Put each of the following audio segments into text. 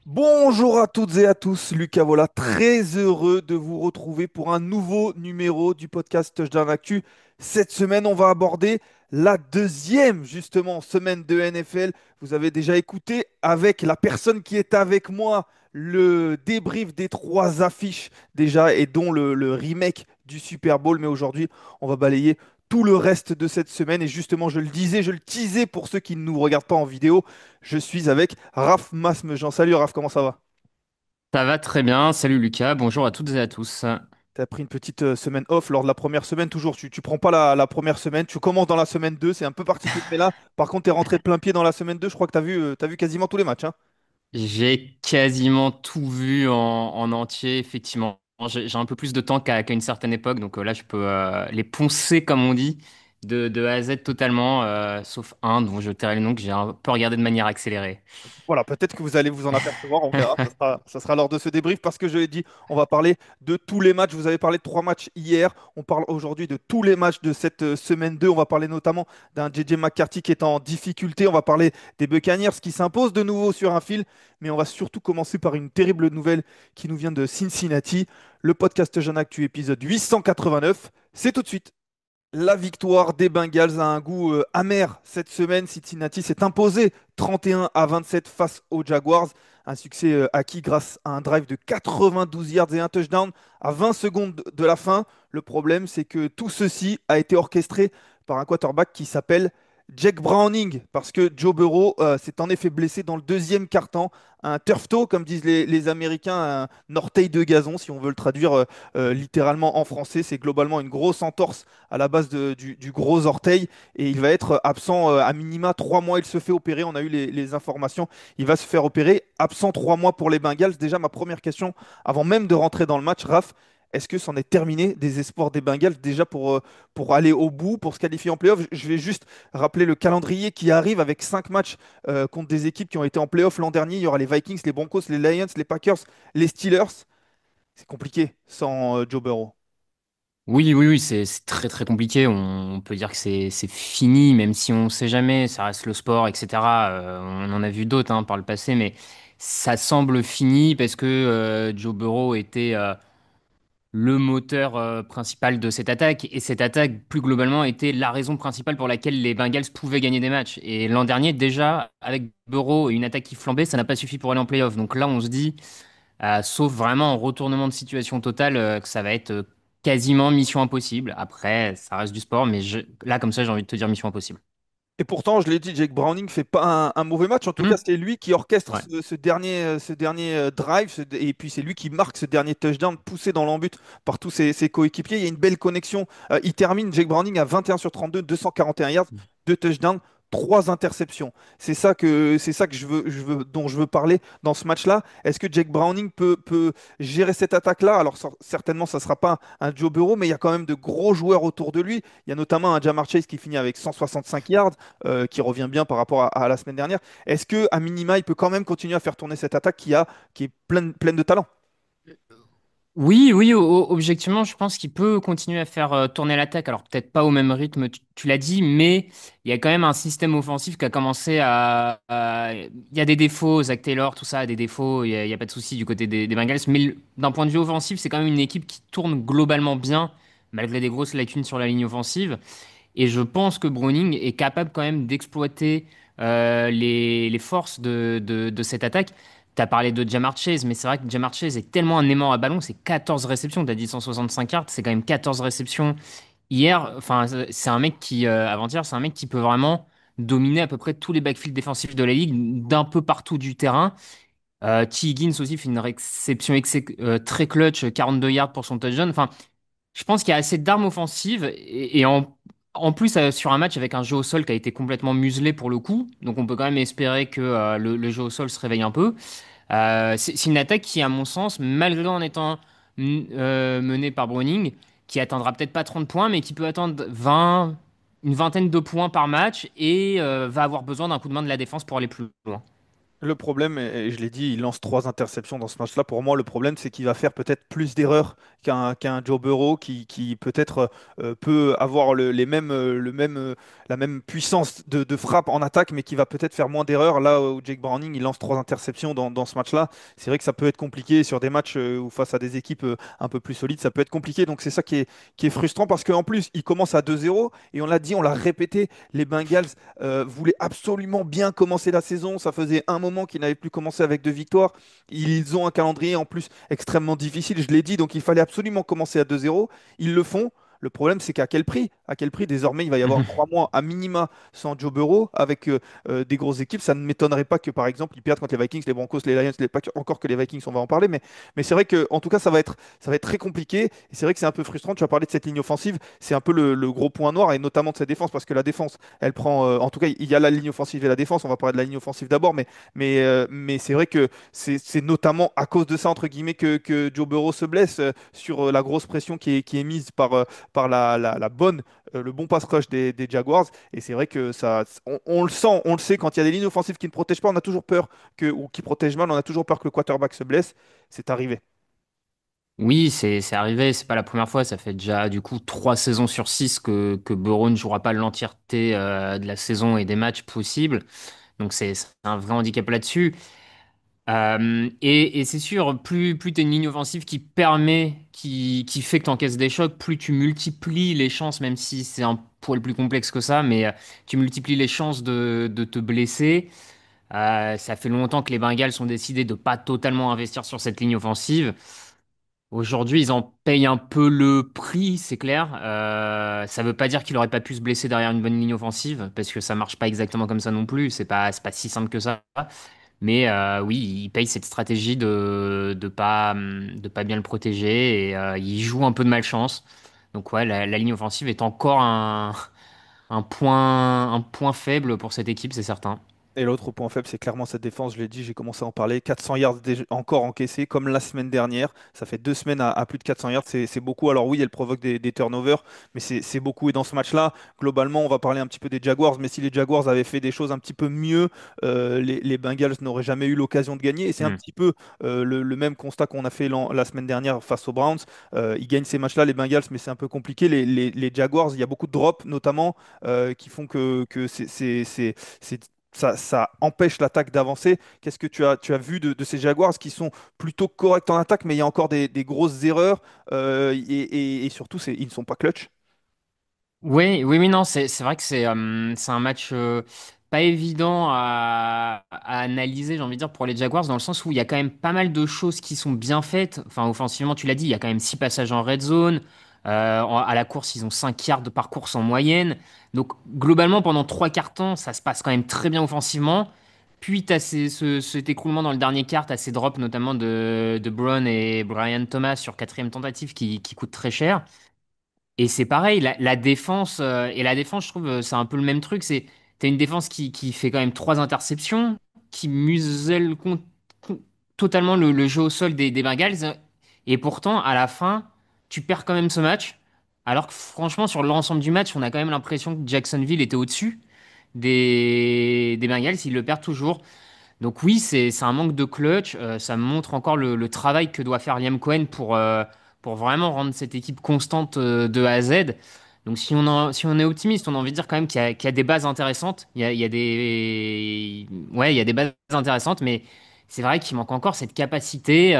Bonjour à toutes et à tous, Lucas voilà, très heureux de vous retrouver pour un nouveau numéro du podcast Touchdown Actu. Cette semaine, on va aborder la deuxième, justement, semaine de NFL. Vous avez déjà écouté avec la personne qui est avec moi le débrief des trois affiches déjà et dont le remake du Super Bowl. Mais aujourd'hui, on va balayer tout le reste de cette semaine. Et justement, je le disais, je le teasais pour ceux qui ne nous regardent pas en vidéo. Je suis avec Raph Masmejean. Salut Raph, comment ça va? Ça va très bien, salut Lucas, bonjour à toutes et à tous. T'as pris une petite semaine off lors de la première semaine, toujours. Tu prends pas la première semaine, tu commences dans la semaine 2, c'est un peu particulier. Mais là, par contre, t'es rentré de plein pied dans la semaine 2. Je crois que t'as vu quasiment tous les matchs, hein. J'ai quasiment tout vu en entier, effectivement. J'ai un peu plus de temps qu'à une certaine époque, donc là je peux les poncer, comme on dit, de A à Z totalement, sauf un dont je tairai le nom que j'ai un peu regardé de manière accélérée. Voilà, peut-être que vous allez vous en apercevoir, on verra. Ça sera lors de ce débrief parce que je l'ai dit, on va parler de tous les matchs. Vous avez parlé de trois matchs hier. On parle aujourd'hui de tous les matchs de cette semaine 2. On va parler notamment d'un JJ McCarthy qui est en difficulté. On va parler des Buccaneers qui s'imposent de nouveau sur un fil. Mais on va surtout commencer par une terrible nouvelle qui nous vient de Cincinnati. Le podcast Jeune Actu, épisode 889. C'est tout de suite. La victoire des Bengals a un goût amer cette semaine. Cincinnati s'est imposé 31 à 27 face aux Jaguars. Un succès acquis grâce à un drive de 92 yards et un touchdown à 20 secondes de la fin. Le problème, c'est que tout ceci a été orchestré par un quarterback qui s'appelle Jake Browning, parce que Joe Burrow s'est en effet blessé dans le deuxième quart-temps. Un turf toe, comme disent les Américains, un orteil de gazon, si on veut le traduire littéralement en français. C'est globalement une grosse entorse à la base du gros orteil et il va être absent à minima 3 mois. Il se fait opérer, on a eu les informations. Il va se faire opérer, absent 3 mois pour les Bengals. Déjà, ma première question, avant même de rentrer dans le match, Raph, est-ce que c'en est terminé des espoirs des Bengals déjà pour aller au bout, pour se qualifier en playoff? Je vais juste rappeler le calendrier qui arrive avec 5 matchs contre des équipes qui ont été en playoff l'an dernier. Il y aura les Vikings, les Broncos, les Lions, les Packers, les Steelers. C'est compliqué sans Joe Burrow. Oui, oui, oui, c'est très très compliqué. On peut dire que c'est fini, même si on ne sait jamais, ça reste le sport, etc. On en a vu d'autres hein, par le passé, mais ça semble fini parce que Joe Burrow était le moteur principal de cette attaque, et cette attaque, plus globalement, était la raison principale pour laquelle les Bengals pouvaient gagner des matchs. Et l'an dernier, déjà, avec Burrow et une attaque qui flambait, ça n'a pas suffi pour aller en playoff. Donc là, on se dit, sauf vraiment en retournement de situation total, que ça va être quasiment mission impossible. Après, ça reste du sport, mais là, comme ça, j'ai envie de te dire mission impossible. Et pourtant, je l'ai dit, Jake Browning fait pas un mauvais match. En tout cas, Hmm. c'est lui qui orchestre Ouais. ce dernier drive. Et puis, c'est lui qui marque ce dernier touchdown poussé dans l'embut par tous ses coéquipiers. Il y a une belle connexion. Il termine, Jake Browning, à 21 sur 32, 241 yards, 2 touchdowns, 3 interceptions. C'est ça que dont je veux parler dans ce match-là. Est-ce que Jake Browning peut gérer cette attaque-là? Alors, certainement, ça ne sera pas un Joe Burrow, mais il y a quand même de gros joueurs autour de lui. Il y a notamment un Jamar Chase qui finit avec 165 yards qui revient bien par rapport à la semaine dernière. Est-ce que à minima, il peut quand même continuer à faire tourner cette attaque qui est pleine de talent? Oui, oui, objectivement, je pense qu'il peut continuer à faire tourner l'attaque. Alors peut-être pas au même rythme, tu l'as dit, mais il y a quand même un système offensif qui a commencé Il y a des défauts, Zach Taylor, tout ça a des défauts, il y a pas de souci du côté des Bengals, mais d'un point de vue offensif, c'est quand même une équipe qui tourne globalement bien, malgré des grosses lacunes sur la ligne offensive. Et je pense que Browning est capable quand même d'exploiter les forces de cette attaque. Tu as parlé de Jamar Chase, mais c'est vrai que Jamar Chase est tellement un aimant à ballon, c'est 14 réceptions, tu as dit 165 yards, c'est quand même 14 réceptions hier. Enfin, c'est un mec qui, avant-hier, c'est un mec qui peut vraiment dominer à peu près tous les backfields défensifs de la ligue, d'un peu partout du terrain. T. Higgins aussi fait une réception très clutch, 42 yards pour son touchdown. Enfin, je pense qu'il y a assez d'armes offensives et en plus sur un match avec un jeu au sol qui a été complètement muselé pour le coup, donc on peut quand même espérer que le jeu au sol se réveille un peu. C'est une attaque qui, à mon sens, malgré en étant menée par Browning, qui atteindra peut-être pas 30 points, mais qui peut attendre 20, une vingtaine de points par match et va avoir besoin d'un coup de main de la défense pour aller plus loin. Le problème, et je l'ai dit, il lance 3 interceptions dans ce match-là. Pour moi, le problème, c'est qu'il va faire peut-être plus d'erreurs qu'un Joe Burrow qui peut-être peut avoir la même puissance de frappe en attaque, mais qui va peut-être faire moins d'erreurs. Là où Jake Browning, il lance 3 interceptions dans ce match-là, c'est vrai que ça peut être compliqué sur des matchs où face à des équipes un peu plus solides, ça peut être compliqué. Donc c'est ça qui est frustrant parce qu'en plus, il commence à 2-0 et on l'a dit, on l'a répété, les Bengals voulaient absolument bien commencer la saison. Ça faisait un moment qu'ils n'avaient plus commencé avec 2 victoires. Ils ont un calendrier en plus extrêmement difficile, je l'ai dit, donc il fallait absolument commencer à 2-0. Ils le font. Le problème, c'est qu'à quel prix? À quel prix désormais il va y avoir 3 mois à minima sans Joe Burrow avec des grosses équipes? Ça ne m'étonnerait pas que par exemple ils perdent contre les Vikings, les Broncos, les Lions, pas encore que les Vikings, on va en parler, mais c'est vrai que en tout cas ça va être très compliqué. Et c'est vrai que c'est un peu frustrant. Tu as parlé de cette ligne offensive, c'est un peu le gros point noir et notamment de cette défense parce que la défense, elle prend, en tout cas il y a la ligne offensive et la défense. On va parler de la ligne offensive d'abord, mais c'est vrai que c'est notamment à cause de ça, entre guillemets, que Joe Burrow se blesse sur la grosse pression qui est mise par la bonne, le bon pass rush des Jaguars. Et c'est vrai que ça, on le sent, on le sait, quand il y a des lignes offensives qui ne protègent pas, on a toujours peur ou qui protègent mal, on a toujours peur que le quarterback se blesse. C'est arrivé. Oui, c'est arrivé, c'est pas la première fois, ça fait déjà du coup 3 saisons sur 6 que Burrow ne jouera pas l'entièreté de la saison et des matchs possibles. Donc c'est un vrai handicap là-dessus. Et c'est sûr, plus tu as une ligne offensive qui permet, qui fait que tu encaisses des chocs, plus tu multiplies les chances, même si c'est un poil plus complexe que ça, mais tu multiplies les chances de te blesser. Ça fait longtemps que les Bengals ont décidé de pas totalement investir sur cette ligne offensive. Aujourd'hui, ils en payent un peu le prix, c'est clair. Ça veut pas dire qu'il aurait pas pu se blesser derrière une bonne ligne offensive, parce que ça marche pas exactement comme ça non plus. C'est pas si simple que ça. Mais oui, ils payent cette stratégie de pas bien le protéger et ils jouent un peu de malchance. Donc ouais, la ligne offensive est encore un point faible pour cette équipe, c'est certain. Et l'autre point faible, c'est clairement cette défense. Je l'ai dit, j'ai commencé à en parler. 400 yards encore encaissés, comme la semaine dernière. Ça fait 2 semaines à plus de 400 yards. C'est beaucoup. Alors oui, elle provoque des turnovers, mais c'est beaucoup. Et dans ce match-là, globalement, on va parler un petit peu des Jaguars. Mais si les Jaguars avaient fait des choses un petit peu mieux, les Bengals n'auraient jamais eu l'occasion de gagner. Et c'est un Hmm. petit peu le même constat qu'on a fait la semaine dernière face aux Browns. Ils gagnent ces matchs-là, les Bengals, mais c'est un peu compliqué. Les Jaguars, il y a beaucoup de drops, notamment, qui font que ça empêche l'attaque d'avancer. Qu'est-ce que tu as vu de ces Jaguars qui sont plutôt corrects en attaque, mais il y a encore des grosses erreurs et surtout, ils ne sont pas clutch. Oui, oui, oui, non, c'est vrai que c'est un match pas évident à analyser, j'ai envie de dire, pour les Jaguars, dans le sens où il y a quand même pas mal de choses qui sont bien faites. Enfin, offensivement, tu l'as dit, il y a quand même 6 passages en red zone. À la course, ils ont 5 yards par course en moyenne. Donc, globalement, pendant 3 quarts temps, ça se passe quand même très bien offensivement. Puis, tu as cet écroulement dans le dernier quart, tu as ces drops notamment de Brown et Brian Thomas sur quatrième tentative qui coûtent très cher. Et c'est pareil, la défense, la défense, je trouve, c'est un peu le même truc. T'as une défense qui fait quand même 3 interceptions, qui muselle con- totalement le jeu au sol des Bengals. Et pourtant, à la fin, tu perds quand même ce match. Alors que franchement, sur l'ensemble du match, on a quand même l'impression que Jacksonville était au-dessus des Bengals. Ils le perdent toujours. Donc oui, c'est un manque de clutch. Ça montre encore le travail que doit faire Liam Cohen pour vraiment rendre cette équipe constante de A à Z. Donc si on est optimiste, on a envie de dire quand même qu'il y a des bases intéressantes. Il y a des, ouais, il y a des bases intéressantes, mais c'est vrai qu'il manque encore cette capacité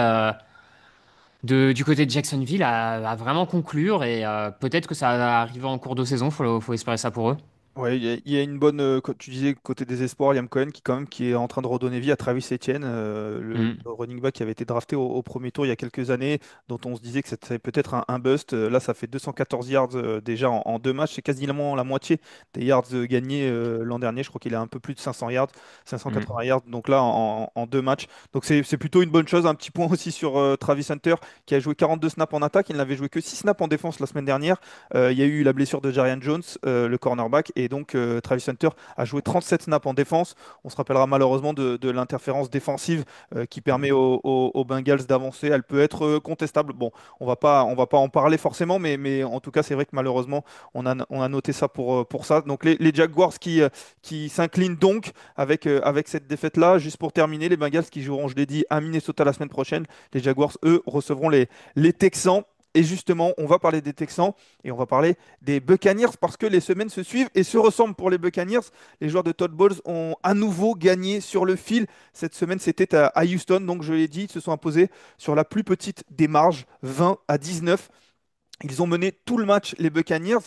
du côté de Jacksonville à vraiment conclure et peut-être que ça va arriver en cours de saison. Faut espérer ça pour eux. Ouais, il y a une bonne, tu disais côté des espoirs, Liam Cohen qui quand même qui est en train de redonner vie à Travis Etienne, le Mm, running back qui avait été drafté au premier tour il y a quelques années, dont on se disait que c'était peut-être un bust. Là, ça fait 214 yards déjà en 2 matchs, c'est quasiment la moitié des yards gagnés l'an dernier. Je crois qu'il a un peu plus de 500 yards, 580 mm. yards, donc là en 2 matchs. Donc c'est plutôt une bonne chose. Un petit point aussi sur Travis Hunter qui a joué 42 snaps en attaque, il n'avait joué que 6 snaps en défense la semaine dernière. Il y a eu la blessure de Jarian Jones, le cornerback, et donc Travis Hunter a joué 37 snaps en défense. On se rappellera malheureusement de l'interférence défensive qui permet aux Bengals d'avancer. Elle peut être contestable. Bon, on va pas en parler forcément, mais en tout cas, c'est vrai que malheureusement, on a noté ça pour ça. Donc les Jaguars qui s'inclinent donc avec cette défaite-là. Juste pour terminer, les Bengals qui joueront, je l'ai dit, à Minnesota la semaine prochaine. Les Jaguars, eux, recevront les Texans. Et justement, on va parler des Texans et on va parler des Buccaneers parce que les semaines se suivent et se ressemblent pour les Buccaneers. Les joueurs de Todd Bowles ont à nouveau gagné sur le fil. Cette semaine, c'était à Houston, donc je l'ai dit, ils se sont imposés sur la plus petite des marges, 20-19. Ils ont mené tout le match, les Buccaneers,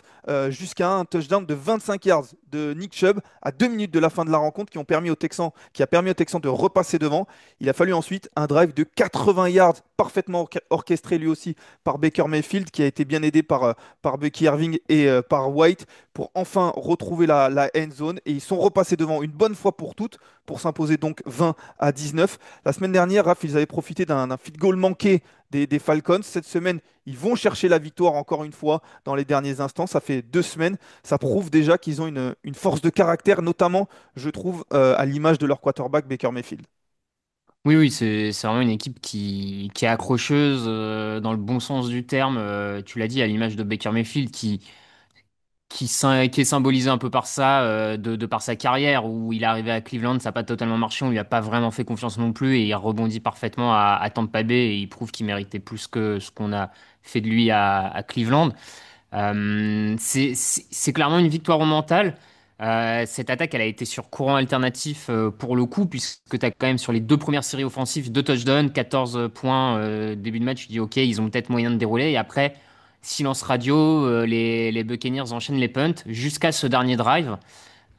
jusqu'à un touchdown de 25 yards de Nick Chubb à 2 minutes de la fin de la rencontre qui a permis aux Texans de repasser devant. Il a fallu ensuite un drive de 80 yards parfaitement orchestré lui aussi par Baker Mayfield qui a été bien aidé par Bucky Irving et par White pour enfin retrouver la end zone. Et ils sont repassés devant une bonne fois pour toutes pour s'imposer donc 20-19. La semaine dernière, Raph, ils avaient profité d'un field goal manqué des Falcons. Cette semaine, ils vont chercher la victoire encore une fois dans les derniers instants. Ça fait 2 semaines. Ça prouve déjà qu'ils ont une force de caractère, notamment, je trouve, à l'image de leur quarterback Baker Mayfield. Oui, oui, c'est vraiment une équipe qui est accrocheuse dans le bon sens du terme. Tu l'as dit, à l'image de Baker Mayfield, qui est symbolisé un peu par ça, de par sa carrière, où il est arrivé à Cleveland, ça n'a pas totalement marché, on lui a pas vraiment fait confiance non plus, et il rebondit parfaitement à Tampa Bay, et il prouve qu'il méritait plus que ce qu'on a fait de lui à Cleveland. C'est clairement une victoire au mental. Cette attaque, elle a été sur courant alternatif pour le coup, puisque tu as quand même sur les deux premières séries offensives, deux touchdowns, 14 points début de match. Tu dis, OK, ils ont peut-être moyen de dérouler. Et après, silence radio, les Buccaneers enchaînent les punts jusqu'à ce dernier drive.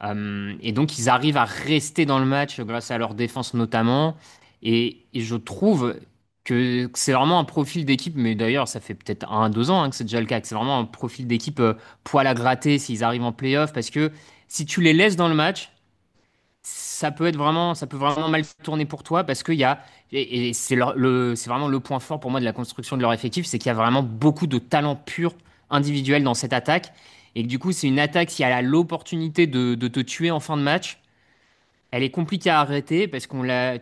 Et donc, ils arrivent à rester dans le match grâce à leur défense notamment. Et je trouve que c'est vraiment un profil d'équipe, mais d'ailleurs, ça fait peut-être 1, 2 ans que c'est déjà le cas, que c'est vraiment un profil d'équipe poil à gratter s'ils arrivent en playoff, parce que si tu les laisses dans le match, ça peut vraiment mal tourner pour toi, parce qu'il y a, et c'est c'est vraiment le point fort pour moi de la construction de leur effectif, c'est qu'il y a vraiment beaucoup de talent pur individuel dans cette attaque. Et que du coup, c'est une attaque, si elle a l'opportunité de te tuer en fin de match, elle est compliquée à arrêter parce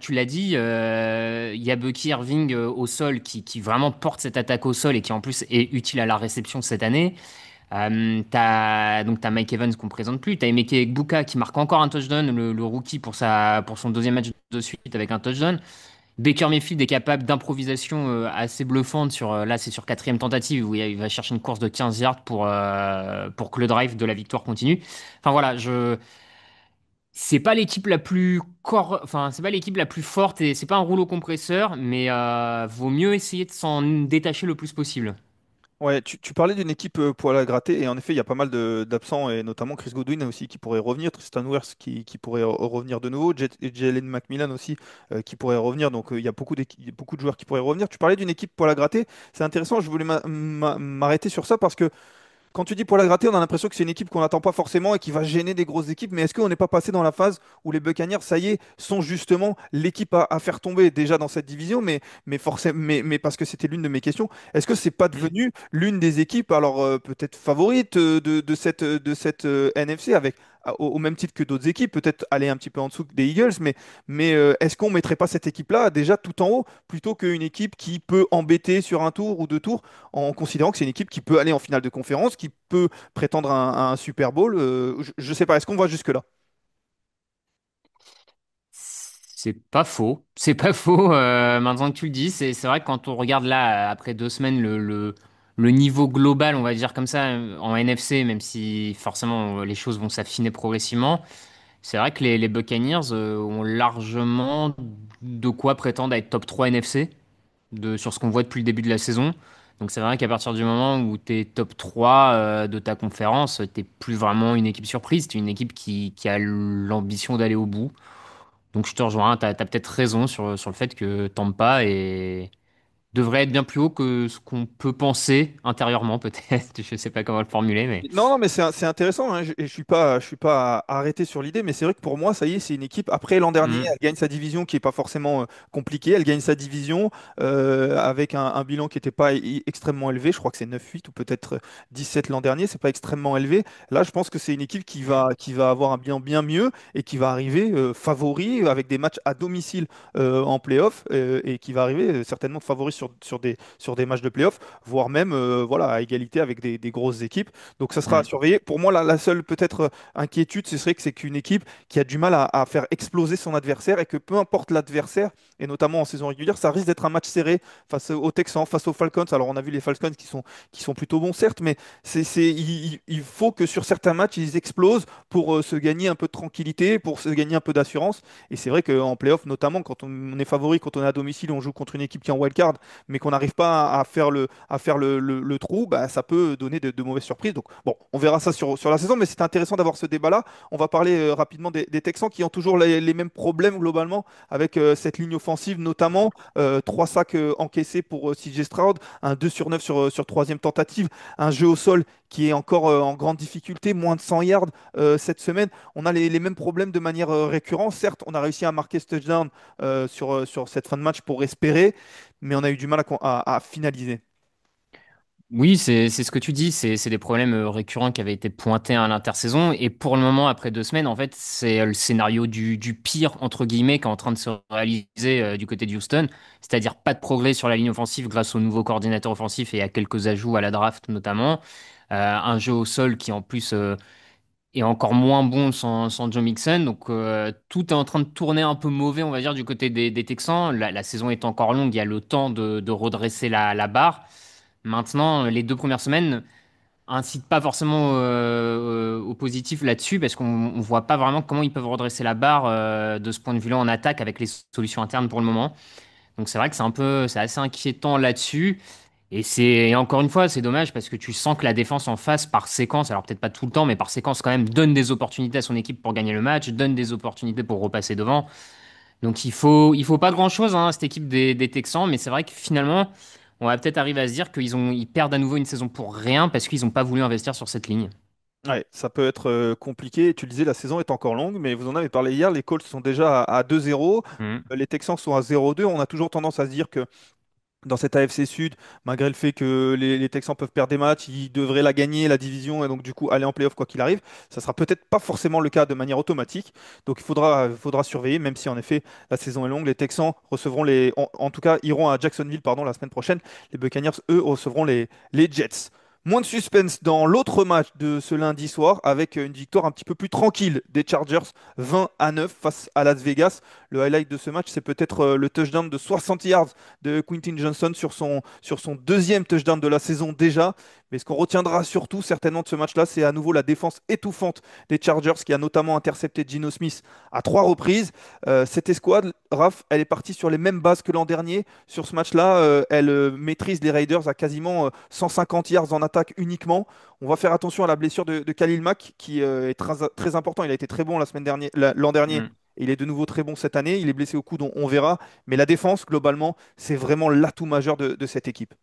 tu l'as dit, il y a Bucky Irving au sol qui vraiment porte cette attaque au sol et qui en plus est utile à la réception cette année. Donc t'as Mike Evans qu'on présente plus, t'as Emeka Egbuka qui marque encore un touchdown, le rookie pour son deuxième match de suite avec un touchdown. Baker Mayfield est capable d'improvisation assez bluffante là c'est sur quatrième tentative où il va chercher une course de 15 yards pour que le drive de la victoire continue. Enfin voilà, c'est pas l'équipe la plus enfin c'est pas l'équipe la plus forte et c'est pas un rouleau compresseur, mais vaut mieux essayer de s'en détacher le plus possible. Ouais, tu parlais d'une équipe poil à gratter, et en effet, il y a pas mal d'absents, et notamment Chris Godwin aussi qui pourrait revenir, Tristan Wirfs qui pourrait revenir de nouveau, Jalen McMillan aussi qui pourrait revenir, donc il y a beaucoup de joueurs qui pourraient revenir. Tu parlais d'une équipe poil à gratter, c'est intéressant, je voulais m'arrêter sur ça parce que quand tu dis pour la gratter, on a l'impression que c'est une équipe qu'on n'attend pas forcément et qui va gêner des grosses équipes. Mais est-ce qu'on n'est pas passé dans la phase où les Buccaneers, ça y est, sont justement l'équipe à faire tomber déjà dans cette division, mais forcément, mais parce que c'était l'une de mes questions. Est-ce que c'est pas devenu l'une des équipes, alors peut-être favorite de cette NFC avec au même titre que d'autres équipes, peut-être aller un petit peu en dessous des Eagles, mais est-ce qu'on mettrait pas cette équipe-là déjà tout en haut plutôt qu'une équipe qui peut embêter sur un tour ou deux tours? En considérant que c'est une équipe qui peut aller en finale de conférence, qui peut prétendre à un Super Bowl. Je ne sais pas, est-ce qu'on va jusque-là? C'est pas faux. C'est pas faux. Maintenant que tu le dis, c'est vrai que quand on regarde là, après 2 semaines, le niveau global, on va dire comme ça, en NFC, même si forcément les choses vont s'affiner progressivement, c'est vrai que les Buccaneers ont largement de quoi prétendre à être top 3 NFC sur ce qu'on voit depuis le début de la saison. Donc c'est vrai qu'à partir du moment où tu es top 3 de ta conférence, t'es plus vraiment une équipe surprise, tu es une équipe qui a l'ambition d'aller au bout. Donc je te rejoins, t'as peut-être raison sur le fait que Tampa devrait être bien plus haut que ce qu'on peut penser intérieurement, peut-être. Je sais pas comment le formuler, mais. Non, non, mais c'est intéressant, hein. Je suis pas arrêté sur l'idée, mais c'est vrai que pour moi, ça y est, c'est une équipe. Après l'an dernier, Hmm. elle gagne sa division qui est pas forcément compliquée. Elle gagne sa division avec un bilan qui n'était pas extrêmement élevé. Je crois que c'est 9-8 ou peut-être 17 l'an dernier. C'est pas extrêmement élevé. Là, je pense que c'est une équipe qui va avoir un bilan bien mieux et qui va arriver favori avec des matchs à domicile en playoff et qui va arriver certainement favori sur des matchs de playoff, voire même voilà, à égalité avec des grosses équipes. Donc ça sera à Mm. surveiller. Pour moi, la seule peut-être inquiétude, ce serait que c'est qu'une équipe qui a du mal à faire exploser son adversaire et que peu importe l'adversaire, et notamment en saison régulière, ça risque d'être un match serré face aux Texans, face aux Falcons. Alors on a vu les Falcons qui sont plutôt bons, certes, mais il faut que sur certains matchs, ils explosent pour se gagner un peu de tranquillité, pour se gagner un peu d'assurance. Et c'est vrai qu'en playoff, notamment quand on est favori, quand on est à domicile, on joue contre une équipe qui est en wildcard, mais qu'on n'arrive pas à faire le trou, bah, ça peut donner de mauvaises surprises. Donc bon, on verra ça sur la saison, mais c'est intéressant d'avoir ce débat-là. On va parler rapidement des Texans qui ont toujours les mêmes problèmes globalement avec cette ligne offensive, notamment 3 sacs encaissés pour CJ Stroud, un 2 sur 9 sur troisième tentative, un jeu au sol qui est encore en grande difficulté, moins de 100 yards cette semaine. On a les mêmes problèmes de manière récurrente. Certes, on a réussi à marquer ce touchdown sur cette fin de match pour espérer, mais on a eu du mal à finaliser. Oui, c'est ce que tu dis, c'est des problèmes récurrents qui avaient été pointés à l'intersaison. Et pour le moment, après 2 semaines, en fait, c'est le scénario du pire, entre guillemets, qui est en train de se réaliser du côté de Houston. C'est-à-dire pas de progrès sur la ligne offensive grâce au nouveau coordinateur offensif et à quelques ajouts à la draft notamment. Un jeu au sol qui en plus est encore moins bon sans Joe Mixon. Donc tout est en train de tourner un peu mauvais, on va dire, du côté des Texans. La saison est encore longue, il y a le temps de redresser la barre. Maintenant, les 2 premières semaines incitent pas forcément au positif là-dessus parce qu'on voit pas vraiment comment ils peuvent redresser la barre de ce point de vue-là en attaque avec les solutions internes pour le moment. Donc c'est vrai que c'est assez inquiétant là-dessus. Et encore une fois, c'est dommage parce que tu sens que la défense en face, par séquence, alors peut-être pas tout le temps, mais par séquence quand même, donne des opportunités à son équipe pour gagner le match, donne des opportunités pour repasser devant. Donc il faut pas grand-chose, hein, cette équipe des Texans, mais c'est vrai que finalement, on va peut-être arriver à se dire ils perdent à nouveau une saison pour rien parce qu'ils n'ont pas voulu investir sur cette ligne. Ouais, ça peut être compliqué. Tu le disais, la saison est encore longue, mais vous en avez parlé hier. Les Colts sont déjà à 2-0. Hmm. Les Texans sont à 0-2. On a toujours tendance à se dire que dans cette AFC Sud, malgré le fait que les Texans peuvent perdre des matchs, ils devraient la gagner, la division, et donc du coup aller en playoff quoi qu'il arrive. Ça sera peut-être pas forcément le cas de manière automatique. Donc il faudra surveiller, même si en effet la saison est longue. Les Texans recevront en tout cas, iront à Jacksonville, pardon, la semaine prochaine. Les Buccaneers, eux, recevront les Jets. Moins de suspense dans l'autre match de ce lundi soir avec une victoire un petit peu plus tranquille des Chargers 20-9 face à Las Vegas. Le highlight de ce match, c'est peut-être le touchdown de 60 yards de Quentin Johnson sur son deuxième touchdown de la saison déjà. Mais ce qu'on retiendra surtout certainement de ce match-là, c'est à nouveau la défense étouffante des Chargers qui a notamment intercepté Geno Smith à 3 reprises. Cette escouade, Raph, elle est partie sur les mêmes bases que l'an dernier. Sur ce match-là, elle maîtrise les Raiders à quasiment 150 yards en attaque uniquement. On va faire attention à la blessure de Khalil Mack qui est très, très important. Il a été très bon la semaine dernière, l'an dernier. Hmm. Et il est de nouveau très bon cette année. Il est blessé au coude, on verra. Mais la défense, globalement, c'est vraiment l'atout majeur de cette équipe.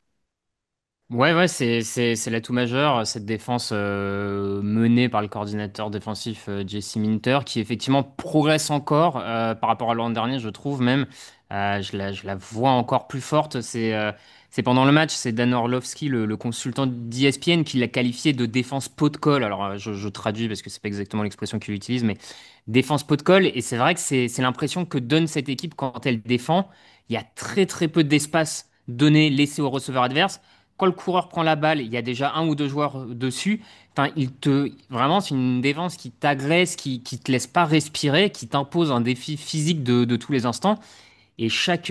Ouais, ouais, c'est l'atout majeur, cette défense menée par le coordinateur défensif Jesse Minter, qui effectivement progresse encore par rapport à l'an dernier, je trouve même. Je la vois encore plus forte. C'est pendant le match, c'est Dan Orlovsky, le consultant d'ESPN, qui l'a qualifié de défense pot de colle. Alors, je traduis parce que c'est pas exactement l'expression qu'il utilise, mais défense pot de colle. Et c'est vrai que c'est l'impression que donne cette équipe quand elle défend. Il y a très très peu d'espace donné, laissé au receveur adverse. Quand le coureur prend la balle, il y a déjà un ou deux joueurs dessus. Enfin, vraiment, c'est une défense qui t'agresse, qui te laisse pas respirer, qui t'impose un défi physique de tous les instants. Et chaque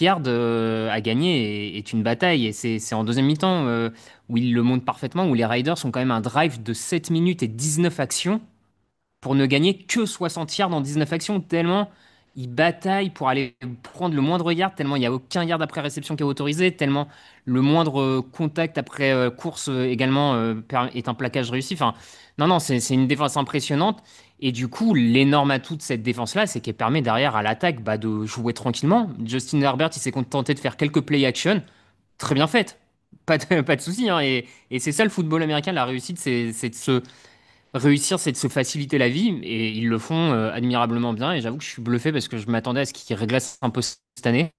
yard à gagner est une bataille. Et c'est en deuxième mi-temps où il le montre parfaitement, où les Riders ont quand même un drive de 7 minutes et 19 actions pour ne gagner que 60 yards en 19 actions, tellement il bataille pour aller prendre le moindre yard, tellement il n'y a aucun yard après réception qui est autorisé, tellement le moindre contact après course également est un plaquage réussi. Enfin, non, non, c'est une défense impressionnante. Et du coup, l'énorme atout de cette défense-là, c'est qu'elle permet derrière à l'attaque bah, de jouer tranquillement. Justin Herbert, il s'est contenté de faire quelques play action, très bien faites. Pas de souci, hein. Et c'est ça le football américain, la réussite, c'est de se réussir, c'est de se faciliter la vie, et ils le font admirablement bien. Et j'avoue que je suis bluffé parce que je m'attendais à ce qu'ils régressent un peu cette année.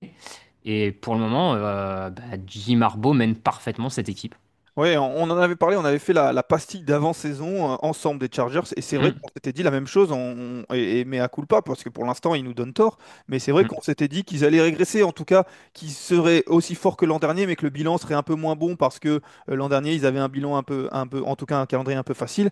Et pour le moment, bah, Jim Harbaugh mène parfaitement cette équipe. Ouais, on en avait parlé, on avait fait la pastille d'avant-saison ensemble des Chargers, et c'est vrai Mm, qu'on s'était dit la même chose, et mea culpa, parce que pour l'instant ils nous donnent tort, mais c'est vrai mm, qu'on s'était dit qu'ils allaient régresser, en tout cas qu'ils seraient aussi forts que l'an dernier, mais que le bilan serait un peu moins bon, parce que l'an dernier ils avaient un bilan en tout cas un calendrier un peu facile.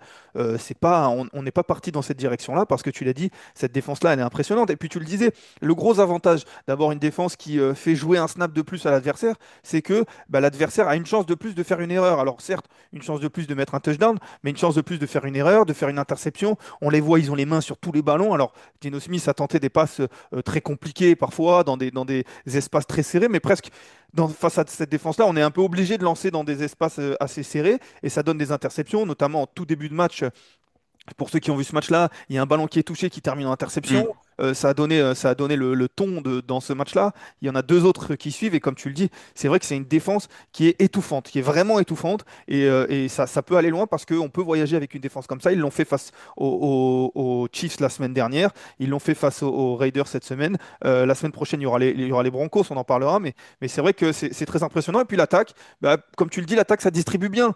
C'est pas, on n'est pas parti dans cette direction-là, parce que tu l'as dit, cette défense-là elle est impressionnante, et puis tu le disais, le gros avantage d'avoir une défense qui fait jouer un snap de plus à l'adversaire, c'est que bah, l'adversaire a une chance de plus de faire une erreur. Alors certes, une chance de plus de mettre un touchdown, mais une chance de plus de faire une erreur, de faire une interception. On les voit, ils ont les mains sur tous les ballons. Alors Geno Smith a tenté des passes très compliquées parfois, dans des espaces très serrés, mais presque face à cette défense-là, on est un peu obligé de lancer dans des espaces assez serrés, et ça donne des interceptions, notamment en tout début de match. Pour ceux qui ont vu ce match-là, il y a un ballon qui est touché qui termine en interception. mm. Ça a donné le ton dans ce match-là. Il y en a deux autres qui suivent. Et comme tu le dis, c'est vrai que c'est une défense qui est étouffante, qui est vraiment étouffante. Et ça peut aller loin parce qu'on peut voyager avec une défense comme ça. Ils l'ont fait face aux Chiefs la semaine dernière. Ils l'ont fait face aux Raiders cette semaine. La semaine prochaine, il y aura les Broncos, on en parlera. Mais c'est vrai que c'est très impressionnant. Et puis l'attaque, bah, comme tu le dis, l'attaque, ça distribue bien.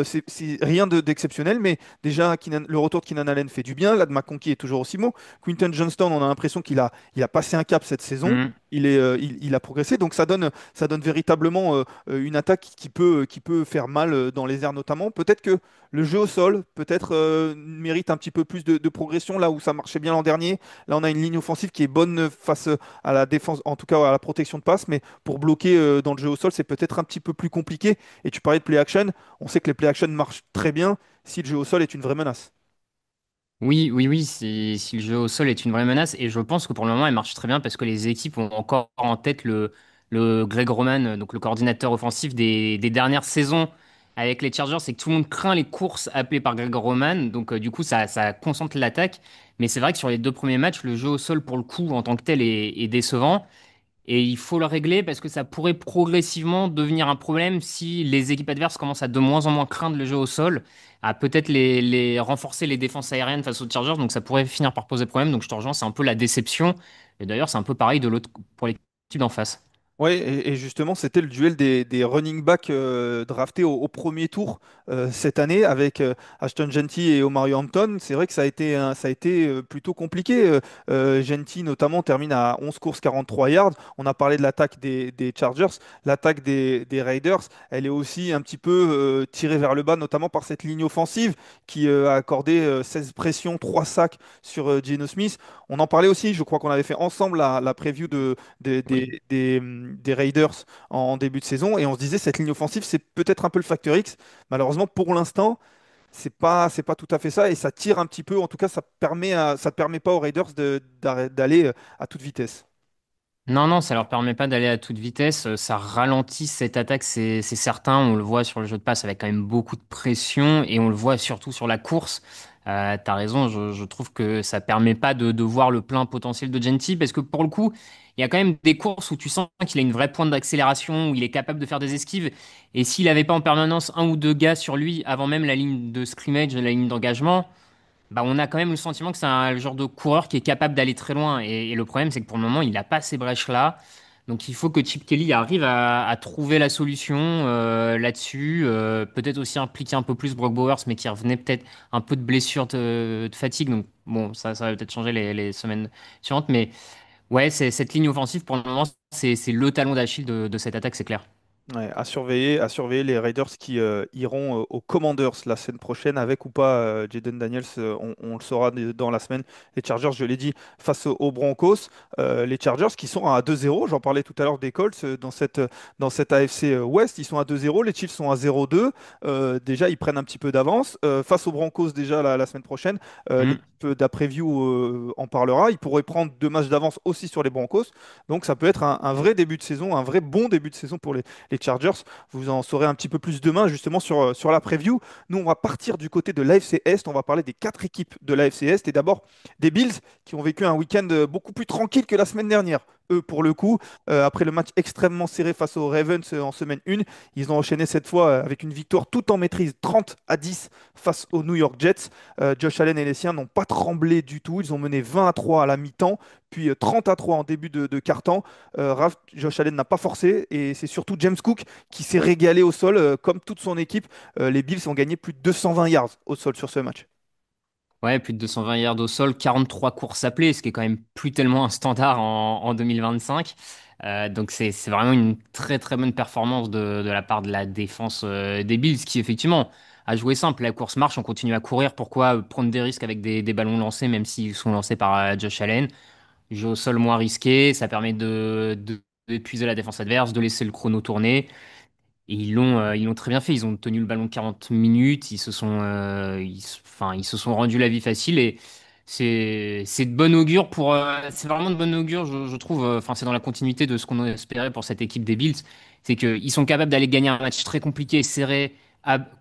C'est rien d'exceptionnel. Mais déjà, le retour de Keenan Allen fait du bien. Là, de McConkey est toujours aussi bon. Quinton Johnston, on a l'impression qu'il a passé un cap cette saison. Mm. Il a progressé. Donc, ça donne véritablement une attaque qui peut faire mal dans les airs, notamment. Peut-être que le jeu au sol, peut-être, mérite un petit peu plus de progression là où ça marchait bien l'an dernier. Là, on a une ligne offensive qui est bonne face à la défense, en tout cas à la protection de passe. Mais pour bloquer dans le jeu au sol, c'est peut-être un petit peu plus compliqué. Et tu parlais de play action. On sait que les play action marchent très bien si le jeu au sol est une vraie menace. Oui, oui, oui, si le jeu au sol est une vraie menace, et je pense que pour le moment, elle marche très bien parce que les équipes ont encore en tête le Greg Roman, donc le coordinateur offensif des dernières saisons avec les Chargers, c'est que tout le monde craint les courses appelées par Greg Roman, donc du coup, ça concentre l'attaque. Mais c'est vrai que sur les deux premiers matchs, le jeu au sol, pour le coup, en tant que tel, est décevant. Et il faut le régler parce que ça pourrait progressivement devenir un problème si les équipes adverses commencent à de moins en moins craindre le jeu au sol, à peut-être renforcer les défenses aériennes face aux Chargers. Donc ça pourrait finir par poser problème. Donc je te rejoins, c'est un peu la déception. Et d'ailleurs, c'est un peu pareil de l'autre pour l'équipe d'en face. Oui, et justement, c'était le duel des running backs draftés au premier tour cette année avec Ashton Genty et Omari Hampton. C'est vrai que ça a été plutôt compliqué. Genty, notamment, termine à 11 courses, 43 yards. On a parlé de l'attaque des Chargers. L'attaque des Raiders, elle est aussi un petit peu tirée vers le bas, notamment par cette ligne offensive qui a accordé 16 pressions, 3 sacs sur Geno Smith. On en parlait aussi, je crois qu'on avait fait ensemble la preview Oui. des Raiders en début de saison et on se disait cette ligne offensive c'est peut-être un peu le facteur X. Malheureusement pour l'instant c'est pas tout à fait ça et ça tire un petit peu. En tout cas ça permet pas aux Raiders d'aller à toute vitesse. Non, non, ça leur permet pas d'aller à toute vitesse. Ça ralentit cette attaque, c'est certain. On le voit sur le jeu de passe avec quand même beaucoup de pression et on le voit surtout sur la course. T'as raison, je trouve que ça permet pas de voir le plein potentiel de Genty parce que pour le coup, il y a quand même des courses où tu sens qu'il a une vraie pointe d'accélération, où il est capable de faire des esquives. Et s'il avait pas en permanence un ou deux gars sur lui avant même la ligne de scrimmage, la ligne d'engagement, bah, on a quand même le sentiment que c'est le genre de coureur qui est capable d'aller très loin. Et le problème, c'est que pour le moment, il n'a pas ces brèches-là. Donc il faut que Chip Kelly arrive à trouver la solution là-dessus. Peut-être aussi impliquer un peu plus Brock Bowers, mais qui revenait peut-être un peu de blessure de fatigue. Donc bon, ça va peut-être changer les semaines suivantes. Mais ouais, cette ligne offensive, pour le moment, c'est le talon d'Achille de cette attaque, c'est clair. Ouais, à surveiller les Raiders qui iront aux Commanders la semaine prochaine, avec ou pas Jaden Daniels, on le saura dans la semaine. Les Chargers, je l'ai dit, face aux Broncos. Les Chargers qui sont à 2-0, j'en parlais tout à l'heure des Colts dans cette AFC West, ils sont à 2-0, les Chiefs sont à 0-2. Déjà, ils prennent un petit peu d'avance. Face aux Broncos, déjà la semaine prochaine, Hmm. l'équipe d'Apreview en parlera. Ils pourraient prendre 2 matchs d'avance aussi sur les Broncos. Donc ça peut être un vrai début de saison, un vrai bon début de saison pour les Chargers. Vous en saurez un petit peu plus demain, justement, sur la preview. Nous, on va partir du côté de l'AFC Est. On va parler des 4 équipes de l'AFC Est. Et d'abord, des Bills qui ont vécu un week-end beaucoup plus tranquille que la semaine dernière. eux, pour le coup, après le match extrêmement serré face aux Ravens en semaine 1, ils ont enchaîné cette fois avec une victoire tout en maîtrise, 30-10 face aux New York Jets. Josh Allen et les siens n'ont pas tremblé du tout. Ils ont mené 20-3 à la mi-temps, puis 30-3 en début de quart-temps. Josh Allen n'a pas forcé et c'est surtout James Cook qui s'est régalé au sol, comme toute son équipe. Les Bills ont gagné plus de 220 yards au sol sur ce match. Ouais, plus de 220 yards au sol, 43 courses appelées, ce qui est quand même plus tellement un standard en 2025. Donc c'est vraiment une très très bonne performance de la part de la défense des Bills qui effectivement a joué simple. La course marche, on continue à courir. Pourquoi prendre des risques avec des ballons lancés même s'ils sont lancés par Josh Allen? Jeu au sol moins risqué, ça permet d'épuiser la défense adverse, de laisser le chrono tourner. Et ils l'ont très bien fait. Ils ont tenu le ballon 40 minutes. Enfin, ils se sont rendus la vie facile et c'est de bon augure c'est vraiment de bon augure, je trouve. Enfin, c'est dans la continuité de ce qu'on espérait pour cette équipe des Bills. C'est qu'ils sont capables d'aller gagner un match très compliqué et serré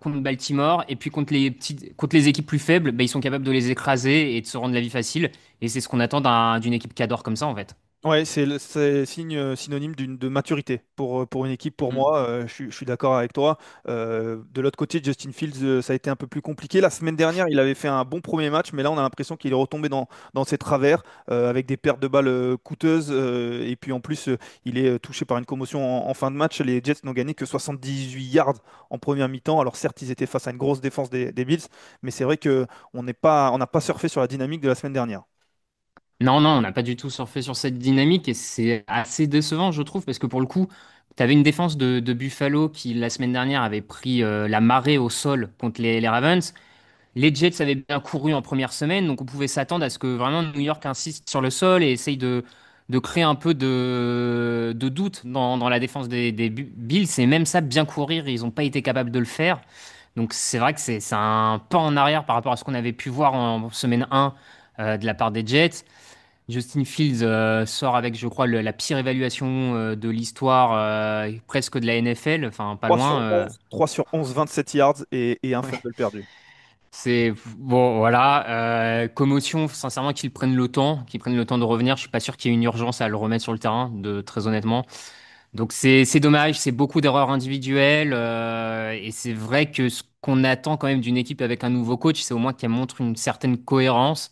contre Baltimore et puis contre les équipes plus faibles, bah, ils sont capables de les écraser et de se rendre la vie facile. Et c'est ce qu'on attend d'une équipe qui adore comme ça, en fait. Ouais, c'est signe synonyme de maturité pour une équipe, pour Mm. moi. Je suis d'accord avec toi. De l'autre côté, Justin Fields, ça a été un peu plus compliqué. La semaine dernière, il avait fait un bon premier match, mais là, on a l'impression qu'il est retombé dans ses travers, avec des pertes de balles coûteuses. Et puis en plus, il est touché par une commotion en fin de match. Les Jets n'ont gagné que 78 yards en première mi-temps. Alors certes, ils étaient face à une grosse défense des Bills, mais c'est vrai que on n'a pas surfé sur la dynamique de la semaine dernière. Non, non, on n'a pas du tout surfé sur cette dynamique et c'est assez décevant, je trouve, parce que pour le coup, tu avais une défense de Buffalo qui, la semaine dernière, avait pris la marée au sol contre les Ravens. Les Jets avaient bien couru en première semaine, donc on pouvait s'attendre à ce que vraiment New York insiste sur le sol et essaye de créer un peu de doute dans la défense des Bills. Et même ça, bien courir, ils n'ont pas été capables de le faire. Donc c'est vrai que c'est un pas en arrière par rapport à ce qu'on avait pu voir en semaine 1 de la part des Jets. Justin Fields sort avec, je crois, la pire évaluation de l'histoire, presque de la NFL, enfin pas 3 sur loin. 11, 3 sur 11, 27 yards et un fumble perdu. C'est bon, voilà. Commotion, sincèrement, qu'ils prennent le temps de revenir. Je suis pas sûr qu'il y ait une urgence à le remettre sur le terrain, très honnêtement. Donc c'est dommage, c'est beaucoup d'erreurs individuelles et c'est vrai que ce qu'on attend quand même d'une équipe avec un nouveau coach, c'est au moins qu'elle montre une certaine cohérence.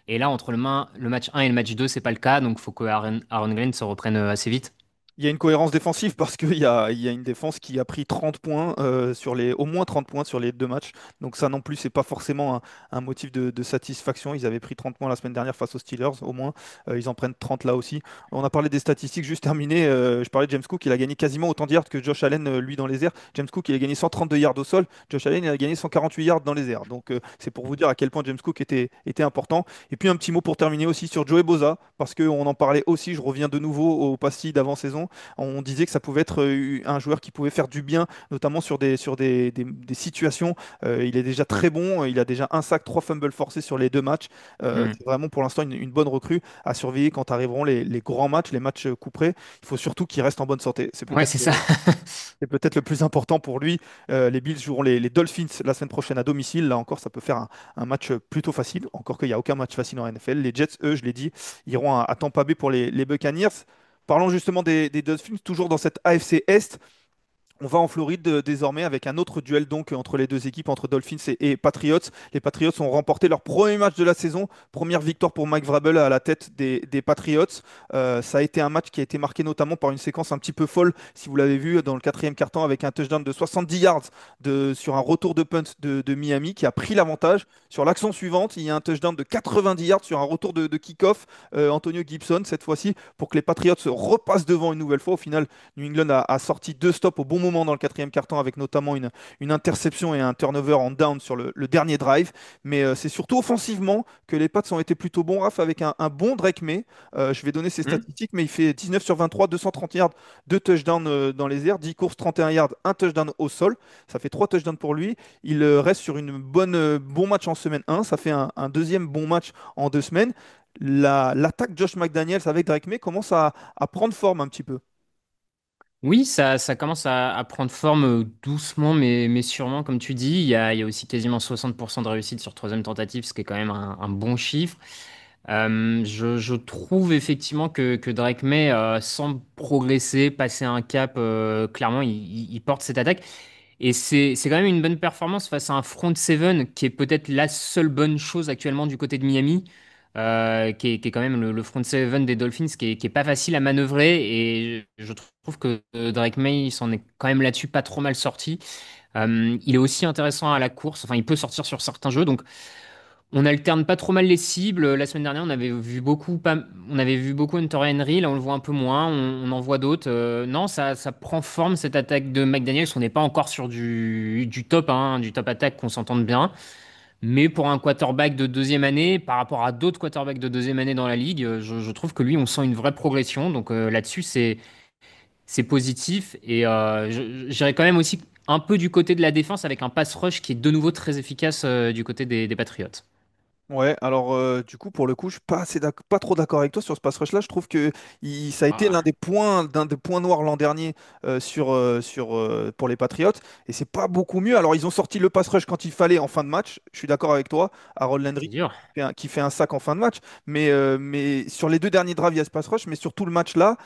Et là, entre le match 1 et le match 2, c'est pas le cas, donc il faut que Aaron Glenn se reprenne assez vite. Il y a une cohérence défensive parce qu'il y a une défense qui a pris 30 points au moins 30 points sur les deux matchs. Donc ça non plus, c'est pas forcément un motif de satisfaction. Ils avaient pris 30 points la semaine dernière face aux Steelers, au moins. Ils en prennent 30 là aussi. On a parlé des statistiques, juste terminé. Je parlais de James Cook, il a gagné quasiment autant de yards que Josh Allen, lui, dans les airs. James Cook, il a gagné 132 yards au sol. Josh Allen, il a gagné 148 yards dans les airs. Donc c'est pour vous dire à quel point James Cook était important. Et puis un petit mot pour terminer aussi sur Joey Bosa, parce qu'on en parlait aussi, je reviens de nouveau au pastis d'avant-saison. On disait que ça pouvait être un joueur qui pouvait faire du bien, notamment sur des situations. Il est déjà très bon. Il a déjà un sac, trois fumbles forcés sur les deux matchs. Hmm. C'est vraiment pour l'instant une bonne recrue à surveiller quand arriveront les grands matchs, les matchs couperets. Il faut surtout qu'il reste en bonne santé. C'est Ouais, peut-être c'est ça. c'est peut-être le plus important pour lui. Les Bills joueront les Dolphins la semaine prochaine à domicile. Là encore, ça peut faire un match plutôt facile. Encore qu'il n'y a aucun match facile en NFL. Les Jets, eux, je l'ai dit, iront à Tampa Bay pour les Buccaneers. Parlons justement des Dolphins, toujours dans cette AFC Est. On va en Floride désormais avec un autre duel donc entre les deux équipes, entre Dolphins et Patriots. Les Patriots ont remporté leur premier match de la saison, première victoire pour Mike Vrabel à la tête des Patriots. Ça a été un match qui a été marqué notamment par une séquence un petit peu folle, si vous l'avez vu dans le quatrième quart-temps, avec un touchdown de 70 yards sur un retour de punt de Miami qui a pris l'avantage. Sur l'action suivante, il y a un touchdown de 90 yards sur un retour de kick-off, Antonio Gibson cette fois-ci, pour que les Patriots repassent devant une nouvelle fois. Au final, New England a sorti deux stops au bon moment dans le quatrième quart-temps avec notamment une interception et un turnover en down sur le dernier drive. Mais c'est surtout offensivement que les Pats ont été plutôt bons, Raph, avec un bon Drake May. Je vais donner ses Hmm. statistiques, mais il fait 19 sur 23, 230 yards, 2 touchdowns dans les airs, 10 courses, 31 yards, un touchdown au sol. Ça fait 3 touchdowns pour lui. Il reste sur une bon match en semaine 1. Ça fait un deuxième bon match en 2 semaines. L'attaque Josh McDaniels avec Drake May commence à prendre forme un petit peu. Oui, ça commence à prendre forme doucement, mais sûrement, comme tu dis. Il y a aussi quasiment 60% de réussite sur troisième tentative, ce qui est quand même un bon chiffre. Je trouve effectivement que Drake May semble progresser, passer un cap. Clairement, il porte cette attaque. Et c'est quand même une bonne performance face à un front seven qui est peut-être la seule bonne chose actuellement du côté de Miami, qui est quand même le front seven des Dolphins, qui est pas facile à manœuvrer. Et je trouve que Drake May il s'en est quand même là-dessus pas trop mal sorti. Il est aussi intéressant à la course. Enfin, il peut sortir sur certains jeux. Donc, on alterne pas trop mal les cibles. La semaine dernière, on avait vu beaucoup Hunter Henry. Là, on le voit un peu moins. On en voit d'autres. Non, ça prend forme cette attaque de McDaniels. On n'est pas encore sur du top, hein, du top attaque qu'on s'entende bien. Mais pour un quarterback de deuxième année, par rapport à d'autres quarterbacks de deuxième année dans la ligue, je trouve que lui, on sent une vraie progression. Donc là-dessus, c'est positif. Et j'irais quand même aussi un peu du côté de la défense avec un pass rush qui est de nouveau très efficace du côté des Patriots. Ouais, alors du coup, pour le coup, je suis pas pas trop d'accord avec toi sur ce pass rush-là. Je trouve que ça a été Ah. l'un des points noirs l'an dernier pour les Patriots, et c'est pas beaucoup mieux. Alors, ils ont sorti le pass rush quand il fallait en fin de match. Je suis d'accord avec toi. Harold C'est Landry dur. qui fait un sac en fin de match, mais sur les deux derniers drives, il y a ce pass rush, mais sur tout le match-là,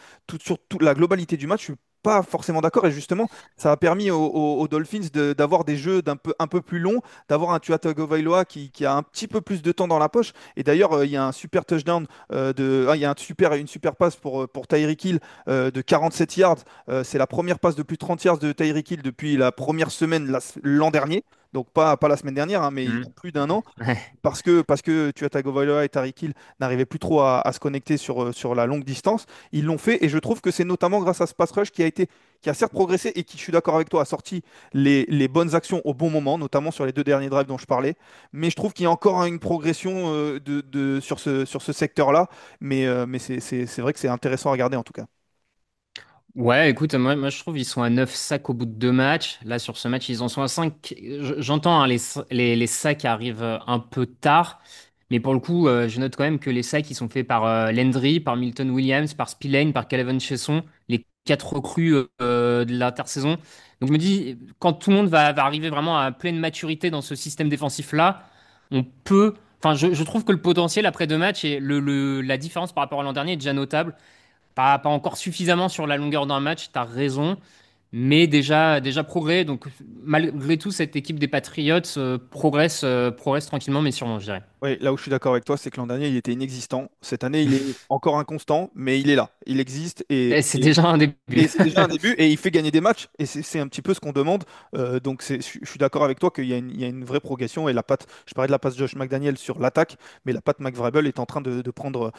sur toute la globalité du match, je suis pas forcément d'accord. Et justement, ça a permis aux Dolphins d'avoir des jeux un peu plus longs, d'avoir un Tua Tagovailoa qui a un petit peu plus de temps dans la poche. Et d'ailleurs, il y a un super touchdown il y a une super passe pour Tyreek Hill de 47 yards. C'est la première passe de plus de 30 yards de Tyreek Hill depuis la première semaine l'an dernier. Donc pas la semaine dernière, hein, mais il y a Hmm. plus d'un an Ouais. parce que Tua Tagovailoa et Tyreek Hill n'arrivaient plus trop à se connecter sur la longue distance. Ils l'ont fait et je trouve que c'est notamment grâce à ce pass rush qui a certes progressé et qui, je suis d'accord avec toi, a sorti les bonnes actions au bon moment, notamment sur les deux derniers drives dont je parlais. Mais je trouve qu'il y a encore une progression sur ce secteur-là. Mais c'est vrai que c'est intéressant à regarder en tout cas. Ouais, écoute, moi je trouve qu'ils sont à 9 sacs au bout de deux matchs. Là, sur ce match, ils en sont à 5. J'entends hein, les sacs arrivent un peu tard, mais pour le coup, je note quand même que les sacs ils sont faits par Landry, par Milton Williams, par Spillane, par Calvin Chaisson, les quatre recrues de l'intersaison. Donc je me dis, quand tout le monde va arriver vraiment à pleine maturité dans ce système défensif-là, on peut. Enfin, je trouve que le potentiel après deux matchs et la différence par rapport à l'an dernier est déjà notable. Pas encore suffisamment sur la longueur d'un match, t'as raison, mais déjà progrès. Donc malgré tout, cette équipe des Patriots progresse tranquillement, mais sûrement, je dirais. Oui, là où je suis d'accord avec toi, c'est que l'an dernier, il était inexistant. Cette année, il est encore inconstant, mais il est là. Il existe Et c'est déjà un début. et c'est déjà un début et il fait gagner des matchs. Et c'est un petit peu ce qu'on demande. Donc je suis d'accord avec toi qu'il y a il y a une vraie progression. Et la patte, je parlais de la passe Josh McDaniel sur l'attaque, mais la patte McVrabel est en train de prendre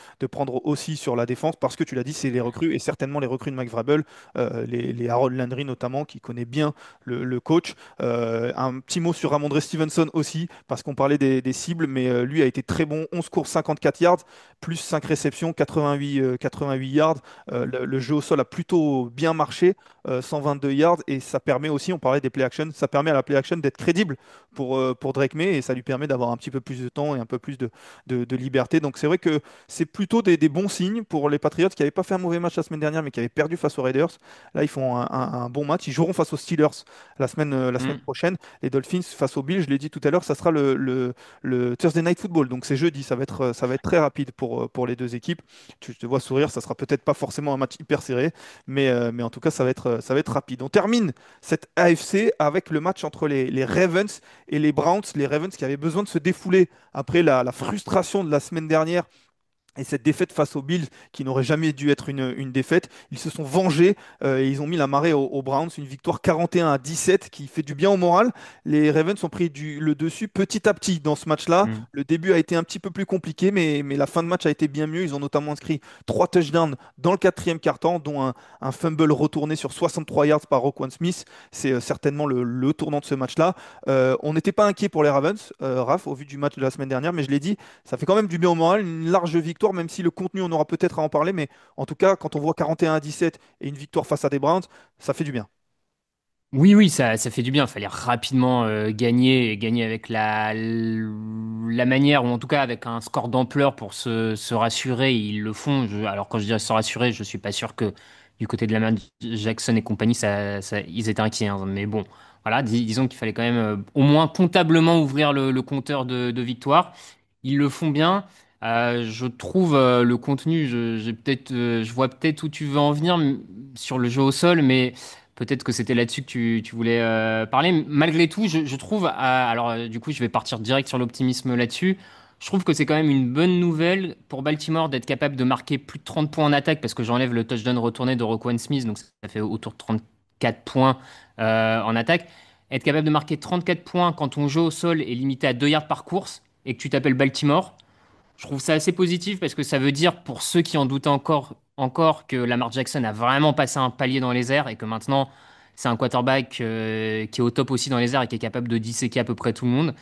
aussi sur la défense parce que tu l'as dit, c'est les recrues et certainement les recrues de McVrabel, les Harold Landry notamment, qui connaît bien le coach. Un petit mot sur Ramondre Stevenson aussi, parce qu'on parlait des cibles, mais lui a été très bon. 11 courses, 54 yards, plus 5 réceptions, 88 yards. Le jeu au sol a plutôt bien marché, 122 yards, et ça permet aussi, on parlait des play action, ça permet à la play action d'être crédible pour Drake May, et ça lui permet d'avoir un petit peu plus de temps et un peu plus de liberté. Donc c'est vrai que c'est plutôt des bons signes pour les Patriots qui n'avaient pas fait un mauvais match la semaine dernière, mais qui avaient perdu face aux Raiders. Là, ils font un bon match. Ils joueront face aux Steelers la semaine Hmm. prochaine. Les Dolphins face aux Bills, je l'ai dit tout à l'heure, ça sera le Thursday Night Football. Donc c'est jeudi, ça va être très rapide pour les deux équipes. Tu te vois sourire, ça sera peut-être pas forcément un match hyper serré, mais en tout cas, ça va être rapide. On termine cette AFC avec le match entre les Ravens et les Browns. Les Ravens qui avaient besoin de se défouler après la frustration de la semaine dernière et cette défaite face aux Bills, qui n'aurait jamais dû être une défaite, ils se sont vengés et ils ont mis la marée aux Browns. Une victoire 41-17 qui fait du bien au moral. Les Ravens ont pris le dessus petit à petit dans ce match-là. Hmm. Le début a été un petit peu plus compliqué, mais la fin de match a été bien mieux. Ils ont notamment inscrit 3 touchdowns dans le quatrième quart-temps, dont un fumble retourné sur 63 yards par Roquan Smith. C'est certainement le tournant de ce match-là. On n'était pas inquiet pour les Ravens, Raph, au vu du match de la semaine dernière, mais je l'ai dit, ça fait quand même du bien au moral, une large victoire, même si le contenu, on aura peut-être à en parler, mais en tout cas, quand on voit 41-17 et une victoire face à des Browns, ça fait du bien. Oui, oui, ça fait du bien. Il fallait rapidement gagner, et gagner avec la manière, ou en tout cas avec un score d'ampleur pour se rassurer. Ils le font. Alors quand je dis se rassurer, je suis pas sûr que du côté de la main Jackson et compagnie, ils étaient inquiets, hein. Mais bon, voilà, disons qu'il fallait quand même au moins comptablement ouvrir le compteur de victoire. Ils le font bien. Je trouve le contenu, je vois peut-être où tu veux en venir sur le jeu au sol, mais peut-être que c'était là-dessus que tu voulais parler. Malgré tout, je trouve, alors du coup, je vais partir direct sur l'optimisme là-dessus. Je trouve que c'est quand même une bonne nouvelle pour Baltimore d'être capable de marquer plus de 30 points en attaque, parce que j'enlève le touchdown retourné de Roquan Smith, donc ça fait autour de 34 points en attaque. Être capable de marquer 34 points quand ton jeu au sol est limité à 2 yards par course et que tu t'appelles Baltimore. Je trouve ça assez positif parce que ça veut dire, pour ceux qui en doutent encore que Lamar Jackson a vraiment passé un palier dans les airs et que maintenant c'est un quarterback qui est au top aussi dans les airs et qui est capable de disséquer à peu près tout le monde.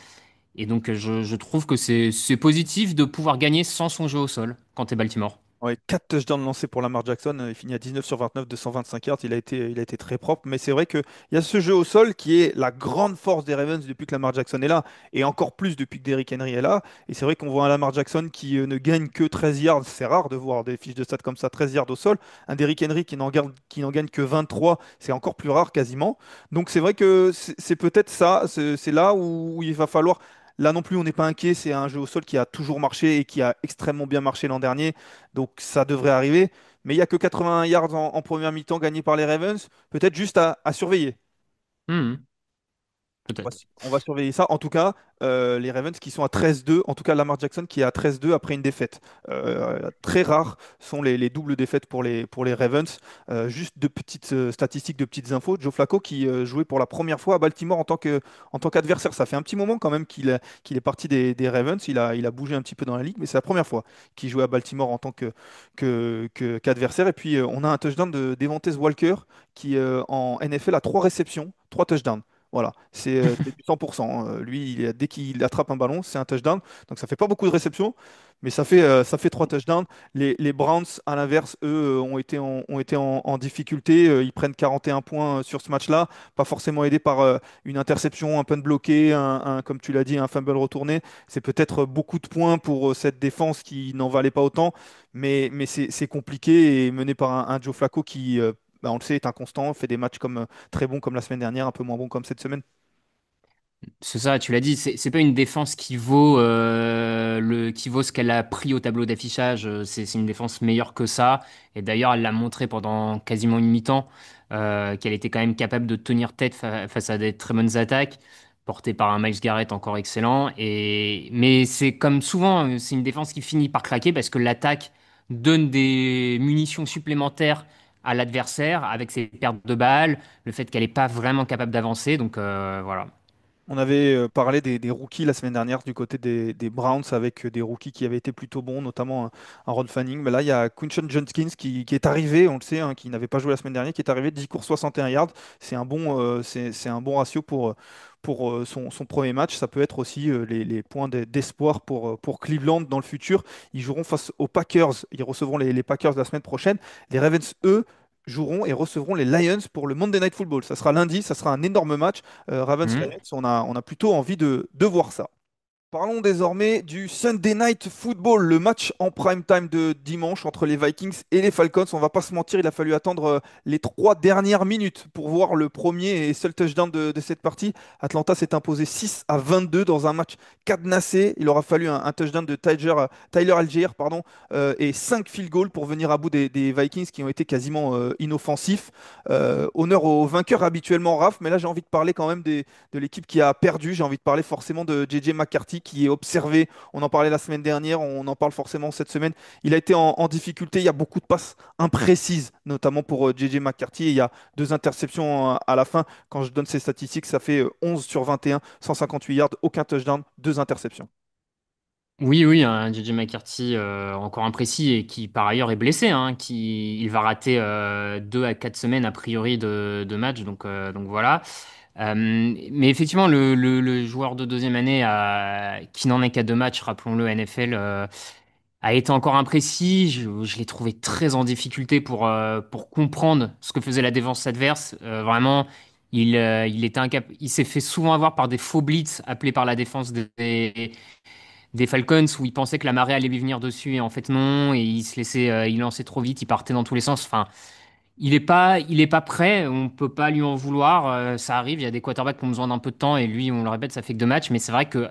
Et donc je trouve que c'est positif de pouvoir gagner sans son jeu au sol quand t'es Baltimore. Ouais, 4 touchdowns lancés pour Lamar Jackson. Il finit à 19 sur 29, 225 yards. Il a été très propre. Mais c'est vrai qu'il y a ce jeu au sol qui est la grande force des Ravens depuis que Lamar Jackson est là. Et encore plus depuis que Derrick Henry est là. Et c'est vrai qu'on voit un Lamar Jackson qui ne gagne que 13 yards. C'est rare de voir des fiches de stats comme ça, 13 yards au sol. Un Derrick Henry qui n'en gagne que 23, c'est encore plus rare quasiment. Donc c'est vrai que c'est peut-être ça. C'est là où il va falloir. Là non plus, on n'est pas inquiet. C'est un jeu au sol qui a toujours marché et qui a extrêmement bien marché l'an dernier. Donc ça devrait arriver. Mais il n'y a que 81 yards en première mi-temps gagnés par les Ravens. Peut-être juste à surveiller. Mhm, On va, peut-être. on va surveiller ça. En tout cas, les Ravens qui sont à 13-2, en tout cas Lamar Jackson qui est à 13-2 après une défaite. Très rares sont les doubles défaites pour les Ravens. Juste de petites statistiques, de petites infos. Joe Flacco qui jouait pour la première fois à Baltimore en tant qu'adversaire. Ça fait un petit moment quand même qu'il est parti des Ravens. Il a bougé un petit peu dans la ligue, mais c'est la première fois qu'il jouait à Baltimore en tant qu'adversaire. Et puis on a un touchdown de Devontae Walker qui en NFL a 3 réceptions, 3 touchdowns. Voilà, c'est du 100%. Lui, dès qu'il attrape un ballon, c'est un touchdown. Donc ça fait pas beaucoup de réceptions, mais ça fait 3 touchdowns. Les Browns, à l'inverse, eux, ont été en difficulté. Ils prennent 41 points sur ce match-là, pas forcément aidés par une interception, un punt bloqué, comme tu l'as dit, un fumble retourné. C'est peut-être beaucoup de points pour cette défense qui n'en valait pas autant, mais c'est compliqué et mené par un Joe Flacco qui, bah, on le sait, est inconstant, fait des matchs comme très bon comme la semaine dernière, un peu moins bon comme cette semaine. C'est ça, tu l'as dit, c'est pas une défense qui vaut ce qu'elle a pris au tableau d'affichage. C'est une défense meilleure que ça. Et d'ailleurs, elle l'a montré pendant quasiment une mi-temps, qu'elle était quand même capable de tenir tête face à des très bonnes attaques, portées par un Miles Garrett encore excellent. Mais c'est comme souvent, c'est une défense qui finit par craquer parce que l'attaque donne des munitions supplémentaires à l'adversaire avec ses pertes de balles, le fait qu'elle n'est pas vraiment capable d'avancer. Donc voilà. On avait parlé des rookies la semaine dernière du côté des Browns avec des rookies qui avaient été plutôt bons, notamment un Ron Fanning. Mais là, il y a Quinton Judkins qui est arrivé, on le sait, hein, qui n'avait pas joué la semaine dernière, qui est arrivé 10 courses 61 yards. C'est un bon ratio pour son premier match. Ça peut être aussi les points d'espoir pour Cleveland dans le futur. Ils joueront face aux Packers. Ils recevront les Packers la semaine prochaine. Les Ravens, eux, joueront et recevront les Lions pour le Monday Night Football. Ça sera lundi, ça sera un énorme match. Ravens Mhm. Lions, on a plutôt envie de voir ça. Parlons désormais du Sunday Night Football, le match en prime time de dimanche entre les Vikings et les Falcons. On va pas se mentir, il a fallu attendre les 3 dernières minutes pour voir le premier et seul touchdown de cette partie. Atlanta s'est imposé 6-22 dans un match cadenassé. Il aura fallu un touchdown de Tyler Algier, pardon, et 5 field goals pour venir à bout des Vikings qui ont été quasiment inoffensifs. Honneur aux vainqueurs habituellement, Raph, mais là j'ai envie de parler quand même de l'équipe qui a perdu. J'ai envie de parler forcément de JJ McCarthy qui est observé. On en parlait la semaine dernière, on en parle forcément cette semaine. Il a été en difficulté. Il y a beaucoup de passes imprécises, notamment pour JJ McCarthy. Et il y a 2 interceptions à la fin. Quand je donne ces statistiques, ça fait 11 sur 21, 158 yards, aucun touchdown, 2 interceptions. Oui, oui, un JJ McCarthy encore imprécis et qui par ailleurs est blessé, hein, il va rater 2 à 4 semaines a priori de match, donc voilà. Mais effectivement, le joueur de deuxième année qui n'en est qu'à 2 matchs, rappelons-le, NFL, a été encore imprécis. Je l'ai trouvé très en difficulté pour comprendre ce que faisait la défense adverse. Vraiment, il s'est fait souvent avoir par des faux blitz appelés par la défense des Falcons où il pensait que la marée allait lui venir dessus et en fait non, et il lançait trop vite, il partait dans tous les sens. Enfin, il est pas prêt, on peut pas lui en vouloir. Ça arrive, il y a des quarterbacks qui ont besoin d'un peu de temps et lui, on le répète, ça fait que 2 matchs, mais c'est vrai que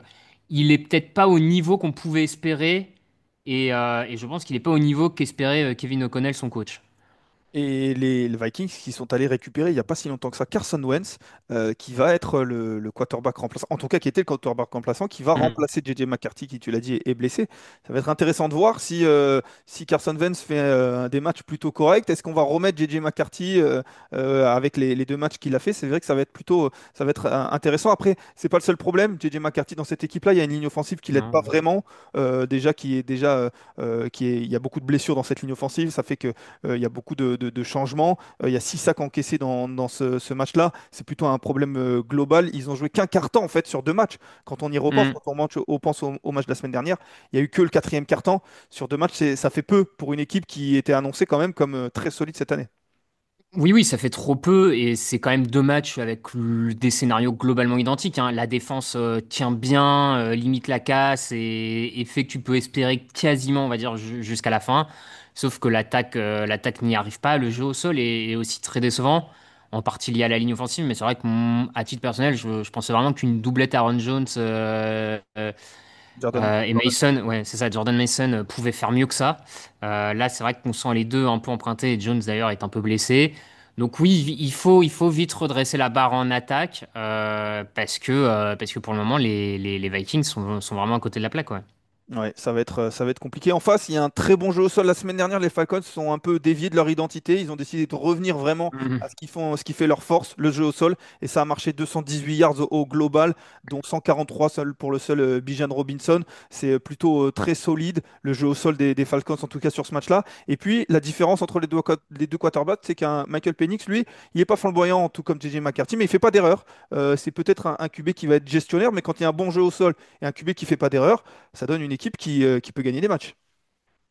il est peut-être pas au niveau qu'on pouvait espérer et je pense qu'il n'est pas au niveau qu'espérait Kevin O'Connell, son coach. Et les Vikings qui sont allés récupérer il n'y a pas si longtemps que ça Carson Wentz, qui va être le quarterback remplaçant, en tout cas qui était le quarterback remplaçant, qui va Mm. remplacer JJ McCarthy, qui tu l'as dit est blessé. Ça va être intéressant de voir si Carson Wentz fait des matchs plutôt corrects. Est-ce qu'on va remettre JJ McCarthy avec les deux matchs qu'il a fait? C'est vrai que ça va être intéressant. Après, c'est pas le seul problème. JJ McCarthy dans cette équipe-là, il y a une ligne offensive qui l'aide pas Non. vraiment. Déjà, il y a beaucoup de blessures dans cette ligne offensive. Ça fait que il y a beaucoup de changements. Il y a 6 sacs encaissés dans ce match-là. C'est plutôt un problème global. Ils ont joué qu'un quart-temps en fait sur deux matchs. Quand on y repense, Mm. quand on pense au match de la semaine dernière, il n'y a eu que le quatrième quart-temps sur deux matchs. Ça fait peu pour une équipe qui était annoncée quand même comme très solide cette année. Oui, oui, ça fait trop peu et c'est quand même deux matchs avec des scénarios globalement identiques, hein. La défense tient bien, limite la casse et fait que tu peux espérer quasiment, on va dire, jusqu'à la fin. Sauf que l'attaque n'y arrive pas. Le jeu au sol est aussi très décevant, en partie lié à la ligne offensive. Mais c'est vrai que à titre personnel, je pensais vraiment qu'une doublette Aaron Jones Jordan, et Jordan. Mason, ouais, c'est ça, Jordan Mason pouvait faire mieux que ça. Là, c'est vrai qu'on sent les deux un peu empruntés et Jones d'ailleurs est un peu blessé. Donc oui, il faut vite redresser la barre en attaque parce que pour le moment, les Vikings sont vraiment à côté de la plaque, ouais. Ouais, ça va être compliqué. En face, il y a un très bon jeu au sol. La semaine dernière, les Falcons sont un peu déviés de leur identité. Ils ont décidé de revenir vraiment à Mhm. ce qu'ils font, ce qui fait leur force, le jeu au sol. Et ça a marché 218 yards au global, dont 143 seul pour le seul Bijan Robinson. C'est plutôt très solide, le jeu au sol des Falcons, en tout cas sur ce match-là. Et puis, la différence entre les deux quarterbacks, c'est qu'un Michael Penix, lui, il n'est pas flamboyant, tout comme JJ McCarthy, mais il fait pas d'erreur. C'est peut-être un QB qui va être gestionnaire, mais quand il y a un bon jeu au sol et un QB qui fait pas d'erreur, ça donne une équipe qui peut gagner des matchs.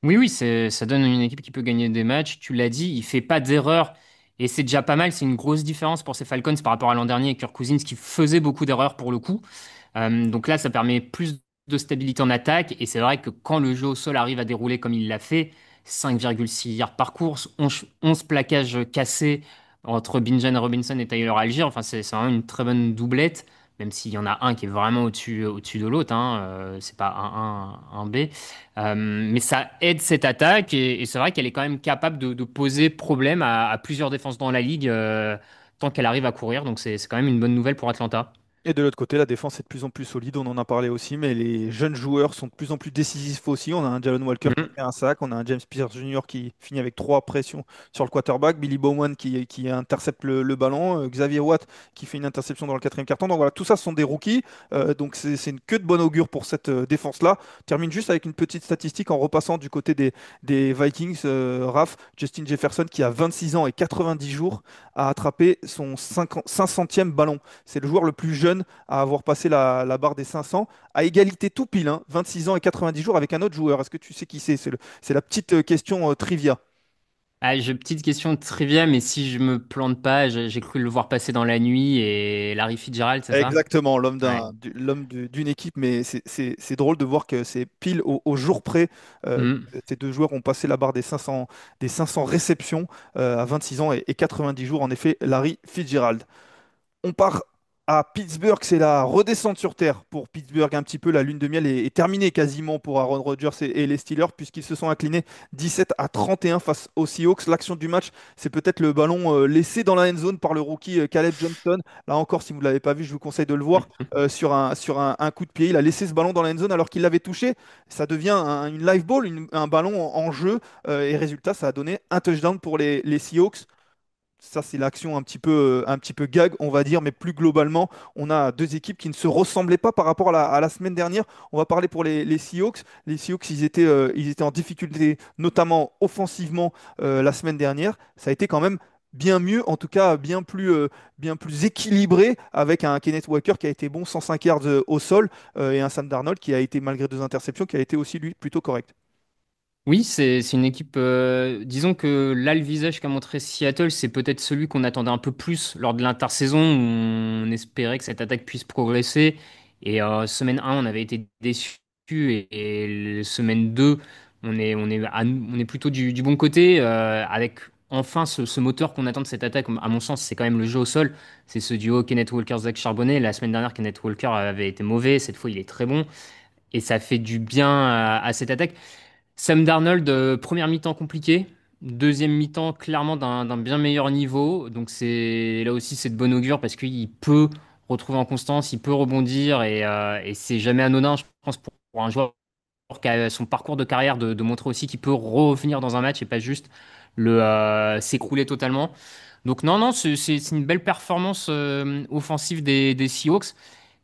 Oui, oui, ça donne une équipe qui peut gagner des matchs. Tu l'as dit, il fait pas d'erreurs et c'est déjà pas mal. C'est une grosse différence pour ces Falcons par rapport à l'an dernier avec Kirk Cousins qui faisait beaucoup d'erreurs pour le coup. Donc là, ça permet plus de stabilité en attaque. Et c'est vrai que quand le jeu au sol arrive à dérouler comme il l'a fait, 5,6 yards par course, 11 plaquages cassés entre Bijan Robinson et Tyler Algier. Enfin, c'est vraiment une très bonne doublette, même s'il y en a un qui est vraiment au-dessus de l'autre, hein. C'est pas un B. Mais ça aide cette attaque et c'est vrai qu'elle est quand même capable de poser problème à plusieurs défenses dans la ligue tant qu'elle arrive à courir. Donc c'est quand même une bonne nouvelle pour Atlanta. Et de l'autre côté, la défense est de plus en plus solide, on en a parlé aussi, mais les jeunes joueurs sont de plus en plus décisifs aussi. On a un Jalen Walker qui Mhm. fait un sac, on a un James Pierce Jr. qui finit avec trois pressions sur le quarterback, Billy Bowman qui intercepte le ballon, Xavier Watt qui fait une interception dans le quatrième quart-temps. Donc voilà, tout ça ce sont des rookies, donc c'est une queue de bonne augure pour cette défense-là. Termine juste avec une petite statistique en repassant du côté des Vikings, Raph, Justin Jefferson qui a 26 ans et 90 jours a attrapé son 500e ballon. C'est le joueur le plus jeune à avoir passé la barre des 500, à égalité tout pile, hein, 26 ans et 90 jours avec un autre joueur. Est-ce que tu sais qui c'est? C'est la petite question trivia. Ah, j'ai une petite question de trivia, mais si je me plante pas, j'ai cru le voir passer dans la nuit et Larry Fitzgerald, c'est ça? Exactement, Ouais. d'une équipe, mais c'est drôle de voir que c'est pile au jour près. Mhm. Que ces deux joueurs ont passé la barre des 500 réceptions à 26 ans et 90 jours, en effet, Larry Fitzgerald. On part à Pittsburgh, c'est la redescente sur Terre pour Pittsburgh. Un petit peu, la lune de miel est terminée quasiment pour Aaron Rodgers et les Steelers, puisqu'ils se sont inclinés 17-31 face aux Seahawks. L'action du match, c'est peut-être le ballon laissé dans la end zone par le rookie Caleb Johnson. Là encore, si vous ne l'avez pas vu, je vous conseille de le voir sur un coup de pied. Il a laissé ce ballon dans la end zone alors qu'il l'avait touché. Ça devient une live ball, un ballon en jeu. Et résultat, ça a donné un touchdown pour les Seahawks. Ça, c'est l'action un petit peu gag, on va dire, mais plus globalement, on a deux équipes qui ne se ressemblaient pas par rapport à la semaine dernière. On va parler pour les Seahawks. Les Seahawks, ils étaient en difficulté, notamment offensivement, la semaine dernière. Ça a été quand même bien mieux, en tout cas bien plus équilibré, avec un Kenneth Walker qui a été bon, 105 yards au sol, et un Sam Darnold qui a été, malgré deux interceptions, qui a été aussi, lui, plutôt correct. Oui, c'est une équipe. Disons que là, le visage qu'a montré Seattle, c'est peut-être celui qu'on attendait un peu plus lors de l'intersaison, où on espérait que cette attaque puisse progresser. Et semaine 1, on avait été déçus. Et semaine 2, on est plutôt du bon côté, avec enfin ce moteur qu'on attend de cette attaque. À mon sens, c'est quand même le jeu au sol. C'est ce duo Kenneth Walker-Zach Charbonnet. La semaine dernière, Kenneth Walker avait été mauvais. Cette fois, il est très bon. Et ça fait du bien à cette attaque. Sam Darnold, première mi-temps compliqué, deuxième mi-temps clairement d'un bien meilleur niveau. Donc c'est là aussi c'est de bon augure parce qu'il peut retrouver en constance, il peut rebondir et c'est jamais anodin, je pense, pour un joueur qui a son parcours de carrière de montrer aussi qu'il peut revenir dans un match et pas juste s'écrouler totalement. Donc non, non, c'est une belle performance offensive des Seahawks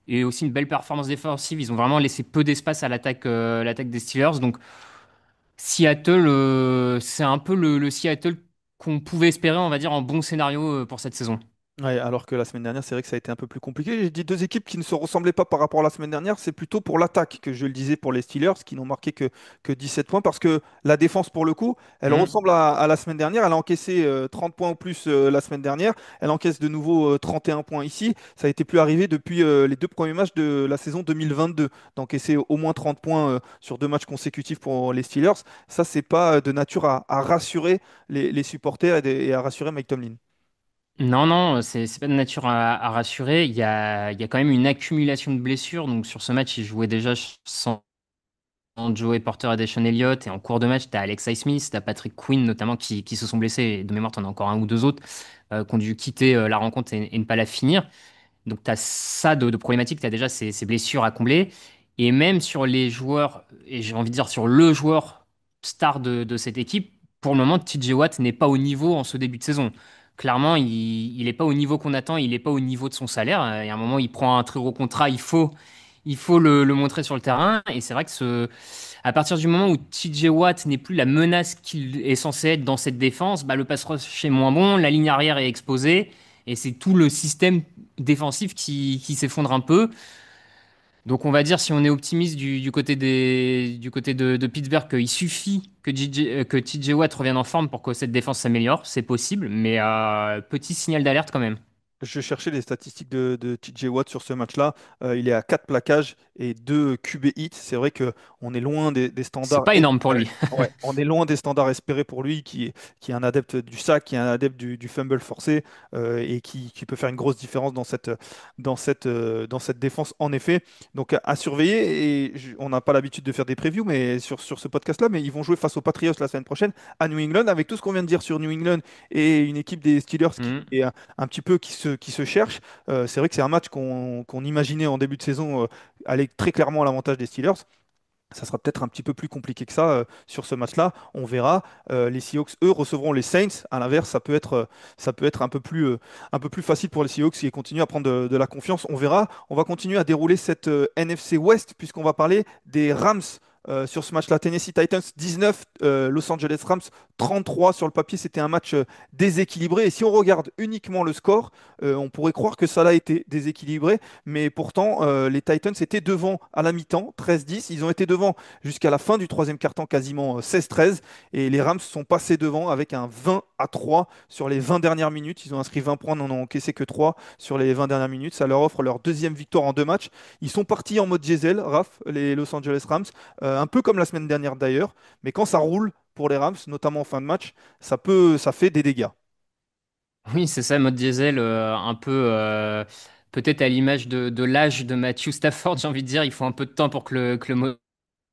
et aussi une belle performance défensive. Ils ont vraiment laissé peu d'espace à l'attaque des Steelers. Donc Seattle, c'est un peu le Seattle qu'on pouvait espérer, on va dire, en bon scénario pour cette saison. Ouais, alors que la semaine dernière, c'est vrai que ça a été un peu plus compliqué. J'ai dit deux équipes qui ne se ressemblaient pas par rapport à la semaine dernière. C'est plutôt pour l'attaque que je le disais pour les Steelers, qui n'ont marqué que 17 points. Parce que la défense, pour le coup, elle Hmm. ressemble à la semaine dernière. Elle a encaissé 30 points en plus la semaine dernière. Elle encaisse de nouveau 31 points ici. Ça a été plus arrivé depuis les deux premiers matchs de la saison 2022. D'encaisser au moins 30 points sur deux matchs consécutifs pour les Steelers. Ça, c'est pas de nature à rassurer les supporters et à rassurer Mike Tomlin. Non, non, c'est pas de nature à rassurer. Il y a quand même une accumulation de blessures. Donc sur ce match, ils jouaient déjà sans Joey Porter et Deshaun Elliott. Et en cours de match, t'as Alex Smith, t'as Patrick Quinn notamment qui se sont blessés. Et de mémoire, t'en as encore un ou deux autres qui ont dû quitter la rencontre et ne pas la finir. Donc, tu as ça de problématique, tu as déjà ces blessures à combler. Et même sur les joueurs, et j'ai envie de dire sur le joueur star de cette équipe, pour le moment, TJ Watt n'est pas au niveau en ce début de saison. Clairement, il n'est pas au niveau qu'on attend, il n'est pas au niveau de son salaire. Il y a un moment, il prend un très gros contrat, il faut le montrer sur le terrain. Et c'est vrai que à partir du moment où TJ Watt n'est plus la menace qu'il est censé être dans cette défense, bah, le pass rush est moins bon, la ligne arrière est exposée. Et c'est tout le système défensif qui s'effondre un peu. Donc on va dire, si on est optimiste du côté de Pittsburgh, qu'il suffit que TJ Watt revienne en forme pour que cette défense s'améliore, c'est possible, mais petit signal d'alerte quand même. Je cherchais les statistiques de TJ Watt sur ce match-là. Il est à 4 plaquages et 2 QB hits. C'est vrai que on est loin des C'est standards pas énorme pour espérés. lui. Ouais, on est loin des standards espérés pour lui, qui est un adepte du sac, qui est un adepte du fumble forcé et qui peut faire une grosse différence dans cette défense, en effet. Donc à surveiller. Et on n'a pas l'habitude de faire des previews mais sur ce podcast-là, mais ils vont jouer face aux Patriots la semaine prochaine à New England. Avec tout ce qu'on vient de dire sur New England et une équipe des Steelers qui Hmm. est un petit peu qui se cherche. C'est vrai que c'est un match qu'on imaginait en début de saison aller très clairement à l'avantage des Steelers. Ça sera peut-être un petit peu plus compliqué que ça sur ce match-là. On verra. Les Seahawks, eux, recevront les Saints. À l'inverse, ça peut être un peu plus facile pour les Seahawks qui continuent à prendre de la confiance. On verra. On va continuer à dérouler cette NFC West puisqu'on va parler des Rams. Sur ce match-là, Tennessee Titans 19, Los Angeles Rams 33. Sur le papier, c'était un match déséquilibré. Et si on regarde uniquement le score, on pourrait croire que ça a été déséquilibré. Mais pourtant, les Titans étaient devant à la mi-temps, 13-10. Ils ont été devant jusqu'à la fin du troisième quart-temps, quasiment 16-13. Et les Rams sont passés devant avec un 20-3 sur les 20 dernières minutes. Ils ont inscrit 20 points, n'en ont encaissé que 3 sur les 20 dernières minutes. Ça leur offre leur deuxième victoire en deux matchs. Ils sont partis en mode diesel, Raph, les Los Angeles Rams, un peu comme la semaine dernière d'ailleurs. Mais quand ça roule pour les Rams, notamment en fin de match, ça fait des dégâts. Oui, c'est ça, mode diesel, un peu peut-être à l'image de l'âge de Matthew Stafford, j'ai envie de dire. Il faut un peu de temps pour que le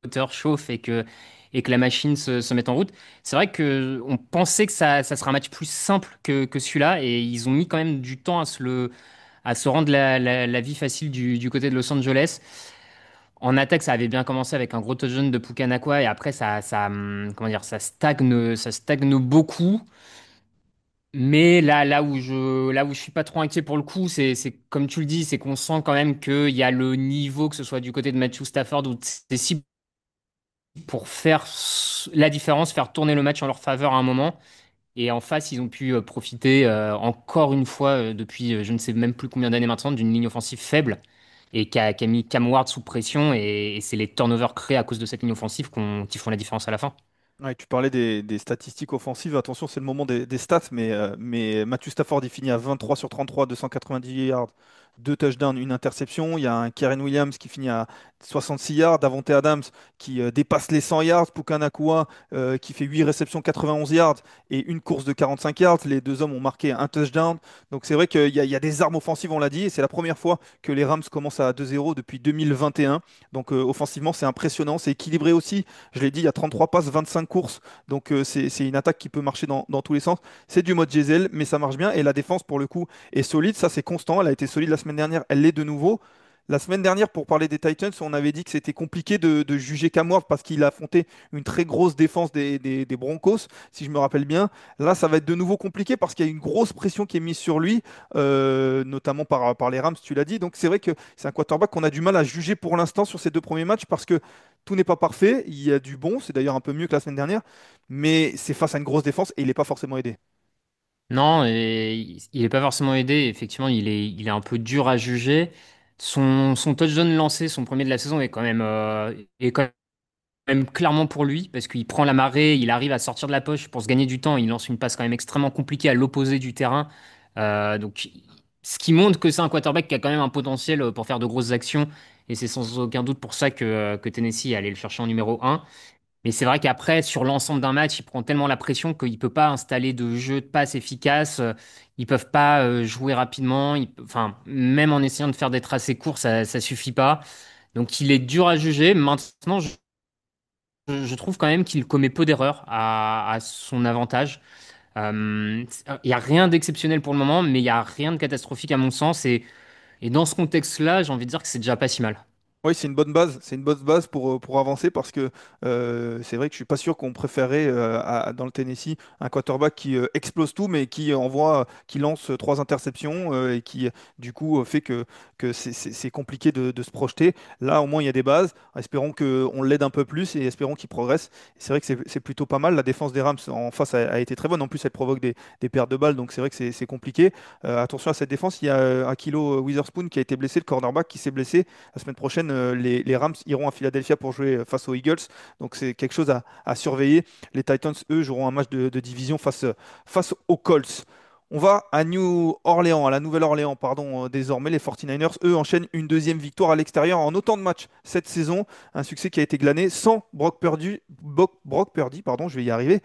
moteur chauffe et que la machine se mette en route. C'est vrai que on pensait que ça sera un match plus simple que celui-là et ils ont mis quand même du temps à se rendre la vie facile du côté de Los Angeles. En attaque, ça avait bien commencé avec un gros touchdown de Puka Nacua et après comment dire, ça stagne beaucoup. Mais là où je suis pas trop inquiet pour le coup, c'est comme tu le dis, c'est qu'on sent quand même qu'il y a le niveau, que ce soit du côté de Matthew Stafford ou de ses cibles, pour faire la différence, faire tourner le match en leur faveur à un moment. Et en face, ils ont pu profiter encore une fois depuis je ne sais même plus combien d'années maintenant d'une ligne offensive faible et qui a mis Cam Ward sous pression. Et c'est les turnovers créés à cause de cette ligne offensive qui font la différence à la fin. Ouais, tu parlais des statistiques offensives. Attention, c'est le moment des stats, mais Matthew Stafford, il finit à 23 sur 33, 290 yards, deux touchdowns, une interception. Il y a un Kyren Williams qui finit à 66 yards, Davante Adams qui dépasse les 100 yards, Puka Nacua qui fait 8 réceptions, 91 yards et une course de 45 yards. Les deux hommes ont marqué un touchdown. Donc c'est vrai qu'il y a des armes offensives, on l'a dit, et c'est la première fois que les Rams commencent à 2-0 depuis 2021. Donc offensivement, c'est impressionnant, c'est équilibré aussi. Je l'ai dit, il y a 33 passes, 25 courses. Donc c'est une attaque qui peut marcher dans tous les sens. C'est du mode diesel, mais ça marche bien. Et la défense, pour le coup, est solide. Ça, c'est constant. Elle a été solide la semaine dernière. Elle l'est de nouveau. La semaine dernière, pour parler des Titans, on avait dit que c'était compliqué de juger Cam Ward parce qu'il a affronté une très grosse défense des Broncos, si je me rappelle bien. Là, ça va être de nouveau compliqué parce qu'il y a une grosse pression qui est mise sur lui, notamment par les Rams, tu l'as dit. Donc c'est vrai que c'est un quarterback qu'on a du mal à juger pour l'instant sur ces deux premiers matchs parce que tout n'est pas parfait. Il y a du bon, c'est d'ailleurs un peu mieux que la semaine dernière, mais c'est face à une grosse défense et il n'est pas forcément aidé. Non, et il est pas forcément aidé. Effectivement, il est un peu dur à juger. Son touchdown lancé, son premier de la saison, est quand même clairement pour lui, parce qu'il prend la marée, il arrive à sortir de la poche pour se gagner du temps. Il lance une passe quand même extrêmement compliquée à l'opposé du terrain. Donc, ce qui montre que c'est un quarterback qui a quand même un potentiel pour faire de grosses actions. Et c'est sans aucun doute pour ça que Tennessee est allé le chercher en numéro un. Mais c'est vrai qu'après, sur l'ensemble d'un match, il prend tellement la pression qu'il ne peut pas installer de jeu de passe efficace. Ils peuvent pas jouer rapidement. Enfin, même en essayant de faire des tracés courts, ça suffit pas. Donc, il est dur à juger. Maintenant, je trouve quand même qu'il commet peu d'erreurs à son avantage. Il n'y a rien d'exceptionnel pour le moment, mais il n'y a rien de catastrophique à mon sens. Et dans ce contexte-là, j'ai envie de dire que c'est déjà pas si mal. Oui, c'est une bonne base. C'est une bonne base pour avancer parce que c'est vrai que je suis pas sûr qu'on préférait dans le Tennessee un quarterback qui explose tout, mais qui qui lance trois interceptions et qui du coup fait que c'est compliqué de se projeter. Là, au moins, il y a des bases. Espérons qu'on l'aide un peu plus et espérons qu'il progresse. C'est vrai que c'est plutôt pas mal. La défense des Rams en face a été très bonne. En plus, elle provoque des pertes de balles, donc c'est vrai que c'est compliqué. Attention à cette défense. Il y a Akilo Witherspoon qui a été blessé, le cornerback qui s'est blessé. La semaine prochaine, les Rams iront à Philadelphia pour jouer face aux Eagles. Donc c'est quelque chose à surveiller. Les Titans, eux, joueront un match de division face aux Colts. On va à New Orleans, à la Nouvelle-Orléans, pardon, désormais. Les 49ers, eux, enchaînent une deuxième victoire à l'extérieur en autant de matchs cette saison. Un succès qui a été glané sans Brock Purdy, pardon, je vais y arriver,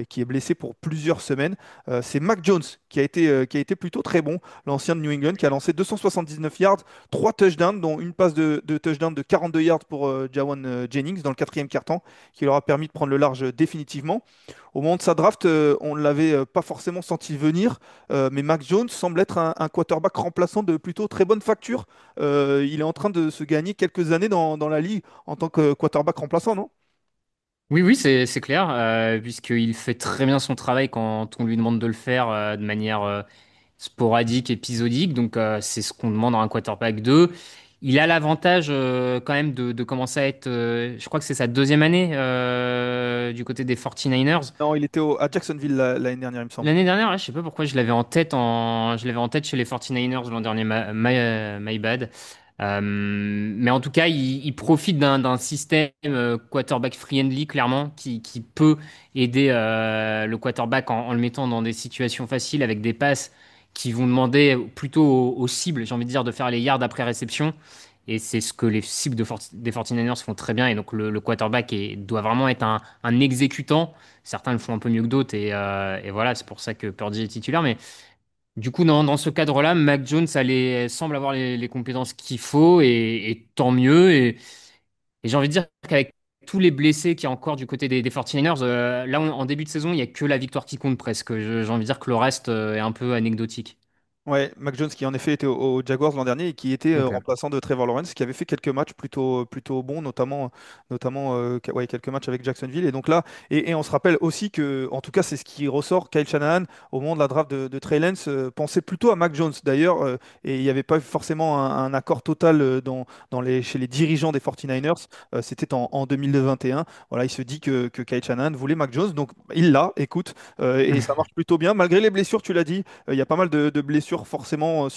qui est blessé pour plusieurs semaines. C'est Mac Jones qui a été plutôt très bon, l'ancien de New England, qui a lancé 279 yards, trois touchdowns, dont une passe de touchdown de 42 yards pour Jawan Jennings dans le quatrième quart-temps, qui leur a permis de prendre le large définitivement. Au moment de sa draft, on ne l'avait pas forcément senti venir, mais Mac Jones semble être un quarterback remplaçant de plutôt très bonne facture. Il est en train de se gagner quelques années dans la ligue en tant que quarterback remplaçant, non? Oui, oui, c'est clair, puisqu'il fait très bien son travail quand on lui demande de le faire de manière sporadique, épisodique. Donc, c'est ce qu'on demande à un quarterback 2. Il a l'avantage quand même de commencer à être, je crois que c'est sa deuxième année du côté des 49ers. Non, il était à Jacksonville l'année dernière, il me semble. L'année dernière, ouais, je sais pas pourquoi je l'avais en tête chez les 49ers l'an dernier, my bad. Mais en tout cas, il profite d'un système quarterback friendly, clairement, qui peut aider le quarterback en le mettant dans des situations faciles avec des passes qui vont demander plutôt aux cibles, j'ai envie de dire, de faire les yards après réception. Et c'est ce que les cibles des 49ers font très bien. Et donc, le quarterback doit vraiment être un exécutant. Certains le font un peu mieux que d'autres. Et voilà, c'est pour ça que Purdy est titulaire. Mais du coup, dans ce cadre-là, Mac Jones semble avoir les compétences qu'il faut et tant mieux. Et j'ai envie de dire qu'avec tous les blessés qu'il y a encore du côté des 49ers, là, en début de saison, il n'y a que la victoire qui compte presque. J'ai envie de dire que le reste est un peu anecdotique. Ouais, Mac Jones qui en effet était aux Jaguars l'an dernier et qui était Ok. remplaçant de Trevor Lawrence, qui avait fait quelques matchs plutôt bons, notamment ouais, quelques matchs avec Jacksonville. Et donc là, et on se rappelle aussi que, en tout cas, c'est ce qui ressort, Kyle Shanahan, au moment de la draft de Trey Lance, pensait plutôt à Mac Jones d'ailleurs, et il n'y avait pas forcément un accord total chez les dirigeants des 49ers. C'était en 2021. Voilà, il se dit que Kyle Shanahan voulait Mac Jones, donc il l'a, écoute, et ça marche plutôt bien, malgré les blessures, tu l'as dit. Il y a pas mal de blessures blessures forcément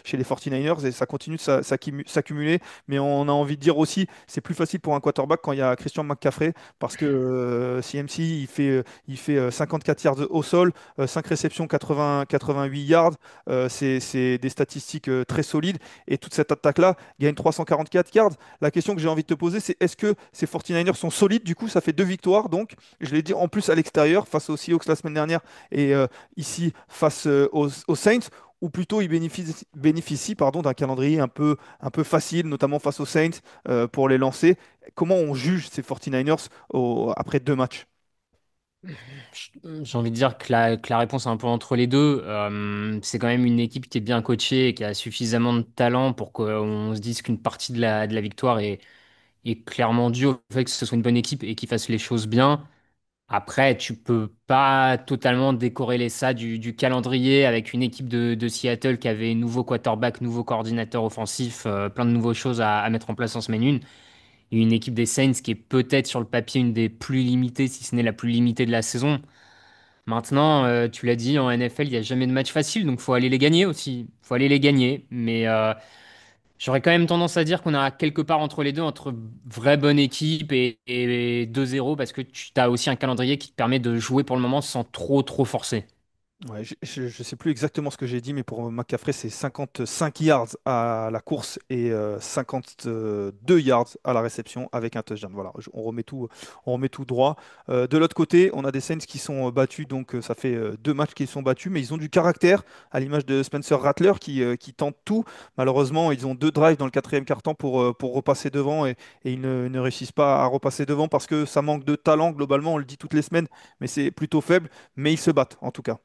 chez les 49ers et ça continue de s'accumuler. Mais on a envie de dire aussi, c'est plus facile pour un quarterback quand il y a Christian McCaffrey parce que CMC, il fait 54 yards au sol, 5 réceptions, 88 yards. C'est des statistiques très solides et toute cette attaque-là gagne 344 yards. La question que j'ai envie de te poser, c'est est-ce que ces 49ers sont solides? Du coup, ça fait 2 victoires. Donc, je l'ai dit en plus à l'extérieur, face aux Seahawks la semaine dernière et ici face aux Saints, ou plutôt ils bénéficient pardon, d'un calendrier un peu facile, notamment face aux Saints, pour les lancer. Comment on juge ces 49ers après 2 matchs? J'ai envie de dire que la réponse est un peu entre les deux. C'est quand même une équipe qui est bien coachée et qui a suffisamment de talent pour qu'on se dise qu'une partie de la victoire est clairement due au fait que ce soit une bonne équipe et qu'ils fassent les choses bien. Après, tu peux pas totalement décorréler ça du calendrier avec une équipe de Seattle qui avait nouveau quarterback, nouveau coordinateur offensif, plein de nouvelles choses à mettre en place en semaine 1. Et une équipe des Saints qui est peut-être sur le papier une des plus limitées, si ce n'est la plus limitée de la saison. Maintenant, tu l'as dit, en NFL, il n'y a jamais de match facile, donc faut aller les gagner aussi. Faut aller les gagner. Mais j'aurais quand même tendance à dire qu'on a quelque part entre les deux, entre vraie bonne équipe et 2-0, parce que tu as aussi un calendrier qui te permet de jouer pour le moment sans trop forcer. Ouais, je ne sais plus exactement ce que j'ai dit, mais pour McCaffrey, c'est 55 yards à la course et 52 yards à la réception avec un touchdown. Voilà, on remet tout droit. De l'autre côté, on a des Saints qui sont battus, donc ça fait 2 matchs qu'ils sont battus, mais ils ont du caractère, à l'image de Spencer Rattler qui tente tout. Malheureusement, ils ont 2 drives dans le quatrième quart-temps pour repasser devant et ils ne réussissent pas à repasser devant parce que ça manque de talent globalement, on le dit toutes les semaines, mais c'est plutôt faible, mais ils se battent en tout cas.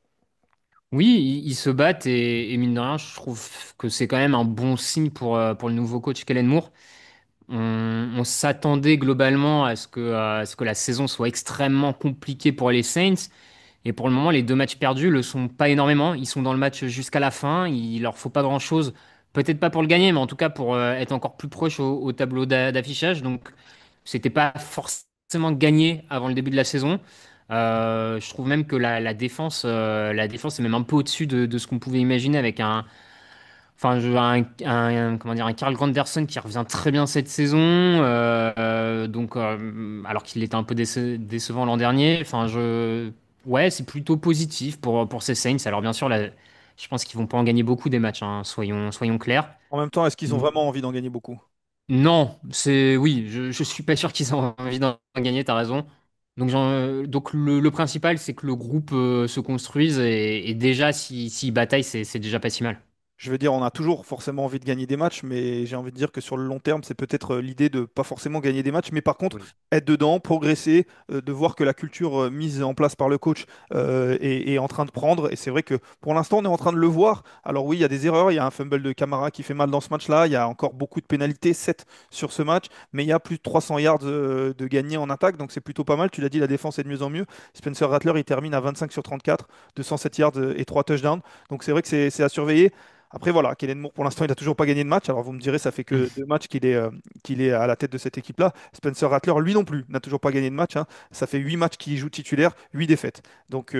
Oui, ils se battent et mine de rien, je trouve que c'est quand même un bon signe pour le nouveau coach Kellen Moore. On s'attendait globalement à ce que la saison soit extrêmement compliquée pour les Saints. Et pour le moment, les 2 matchs perdus le sont pas énormément. Ils sont dans le match jusqu'à la fin. Il leur faut pas grand-chose. Peut-être pas pour le gagner, mais en tout cas pour être encore plus proche au tableau d'affichage. Donc, c'était pas forcément gagné avant le début de la saison. Je trouve même que la défense est même un peu au-dessus de ce qu'on pouvait imaginer avec comment dire, un Carl Granderson qui revient très bien cette saison, donc alors qu'il était un peu décevant l'an dernier. Ouais, c'est plutôt positif pour ces Saints. Alors bien sûr, là, je pense qu'ils vont pas en gagner beaucoup des matchs, hein, soyons clairs. En même temps, est-ce qu'ils ont Mm. vraiment envie d'en gagner beaucoup? Non, oui, je suis pas sûr qu'ils aient envie d'en gagner. T'as raison. Donc le principal, c'est que le groupe se construise et déjà, s'ils bataillent, c'est déjà pas si mal. Je veux dire, on a toujours forcément envie de gagner des matchs, mais j'ai envie de dire que sur le long terme, c'est peut-être l'idée de pas forcément gagner des matchs, mais par contre, Oui. être dedans, progresser, de voir que la culture mise en place par le coach est en train de prendre. Et c'est vrai que pour l'instant, on est en train de le voir. Alors oui, il y a des erreurs, il y a un fumble de Camara qui fait mal dans ce match-là, il y a encore beaucoup de pénalités, 7 sur ce match, mais il y a plus de 300 yards de gagnés en attaque, donc c'est plutôt pas mal. Tu l'as dit, la défense est de mieux en mieux. Spencer Rattler, il termine à 25 sur 34, 207 yards et 3 touchdowns. Donc c'est vrai que c'est à surveiller. Après, voilà, Kellen Moore, pour l'instant, il n'a toujours pas gagné de match. Alors, vous me direz, ça fait que 2 matchs qu'il est à la tête de cette équipe-là. Spencer Rattler, lui non plus, n'a toujours pas gagné de match, hein. Ça fait 8 matchs qu'il joue titulaire, 8 défaites. Donc,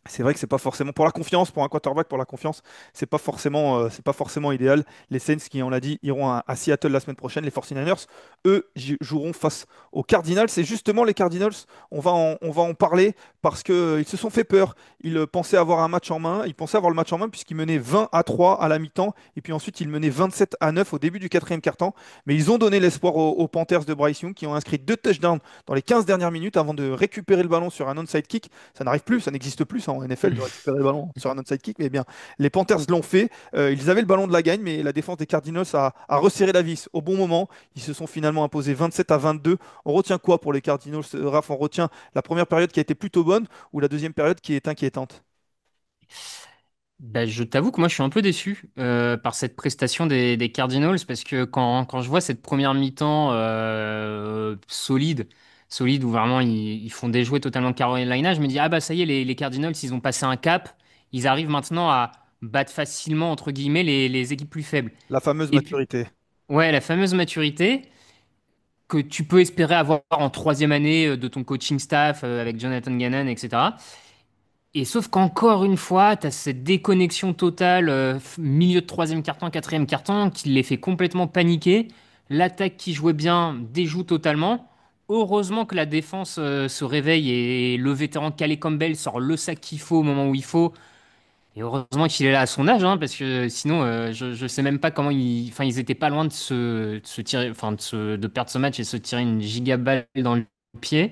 c'est vrai que c'est pas forcément pour la confiance, pour un quarterback, pour la confiance, c'est pas forcément idéal. Les Saints, qui on l'a dit, iront à Seattle la semaine prochaine. Les 49ers, eux, joueront face aux Cardinals. C'est justement les Cardinals, on va en parler parce qu'ils se sont fait peur. Ils pensaient avoir un match en main, ils pensaient avoir le match en main puisqu'ils menaient 20-3 à la mi-temps et puis ensuite ils menaient 27-9 au début du quatrième quart-temps. Mais ils ont donné l'espoir aux Panthers de Bryce Young qui ont inscrit 2 touchdowns dans les 15 dernières minutes avant de récupérer le ballon sur un onside kick. Ça n'arrive plus, ça n'existe plus en NFL de récupérer le ballon sur un onside kick. Mais bien, les Panthers l'ont fait. Ils avaient le ballon de la gagne, mais la défense des Cardinals a resserré la vis au bon moment. Ils se sont finalement imposés 27-22. On retient quoi pour les Cardinals, Raph? On retient la première période qui a été plutôt bonne ou la deuxième période qui est inquiétante? Bah, je t'avoue que moi je suis un peu déçu par cette prestation des Cardinals parce que quand je vois cette première mi-temps solide où vraiment ils font déjouer totalement Carolina, je me dis ah bah ça y est les Cardinals ils ont passé un cap, ils arrivent maintenant à battre facilement entre guillemets les équipes plus faibles. La fameuse Et puis maturité. ouais la fameuse maturité que tu peux espérer avoir en troisième année de ton coaching staff avec Jonathan Gannon etc. Et sauf qu'encore une fois, tu as cette déconnexion totale, milieu de troisième carton, quatrième carton, qui les fait complètement paniquer. L'attaque qui jouait bien déjoue totalement. Heureusement que la défense se réveille et le vétéran Calais Campbell sort le sac qu'il faut au moment où il faut. Et heureusement qu'il est là à son âge, hein, parce que sinon, je sais même pas comment enfin, ils étaient pas loin de se tirer, enfin, de perdre ce match et se tirer une gigaballe dans le pied.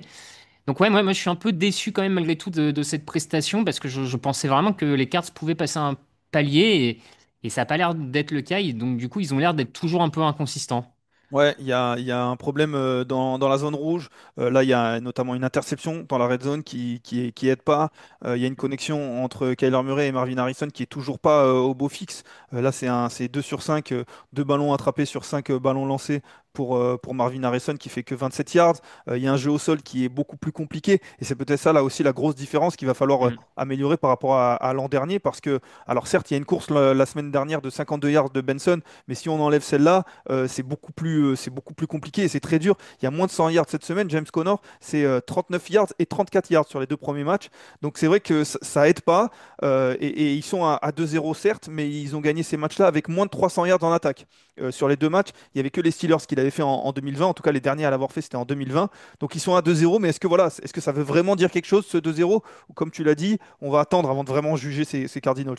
Donc ouais, moi je suis un peu déçu quand même malgré tout de cette prestation parce que je pensais vraiment que les Cards pouvaient passer un palier et ça n'a pas l'air d'être le cas. Et donc du coup, ils ont l'air d'être toujours un peu inconsistants. Ouais, il y a un problème dans la zone rouge. Là, il y a notamment une interception dans la red zone qui aide pas. Il y a une connexion entre Kyler Murray et Marvin Harrison qui est toujours pas au beau fixe. Là, c'est 2 sur 5, 2 ballons attrapés sur 5 ballons lancés pour Marvin Harrison qui fait que 27 yards. Il y a un jeu au sol qui est beaucoup plus compliqué. Et c'est peut-être ça, là aussi, la grosse différence qu'il va falloir Mm. améliorer par rapport à l'an dernier. Parce que, alors certes, il y a une course la semaine dernière de 52 yards de Benson, mais si on enlève celle-là, c'est beaucoup plus compliqué et c'est très dur. Il y a moins de 100 yards cette semaine. James Conner, c'est 39 yards et 34 yards sur les deux premiers matchs. Donc c'est vrai que ça aide pas. Et ils sont à 2-0 certes, mais ils ont gagné ces matchs-là avec moins de 300 yards en attaque. Sur les deux matchs, il y avait que les Steelers qui l'avaient fait en 2020. En tout cas, les derniers à l'avoir fait, c'était en 2020. Donc ils sont à 2-0, mais est-ce que voilà, est-ce que ça veut vraiment dire quelque chose ce 2-0? Ou comme tu l'as dit, on va attendre avant de vraiment juger ces Cardinals.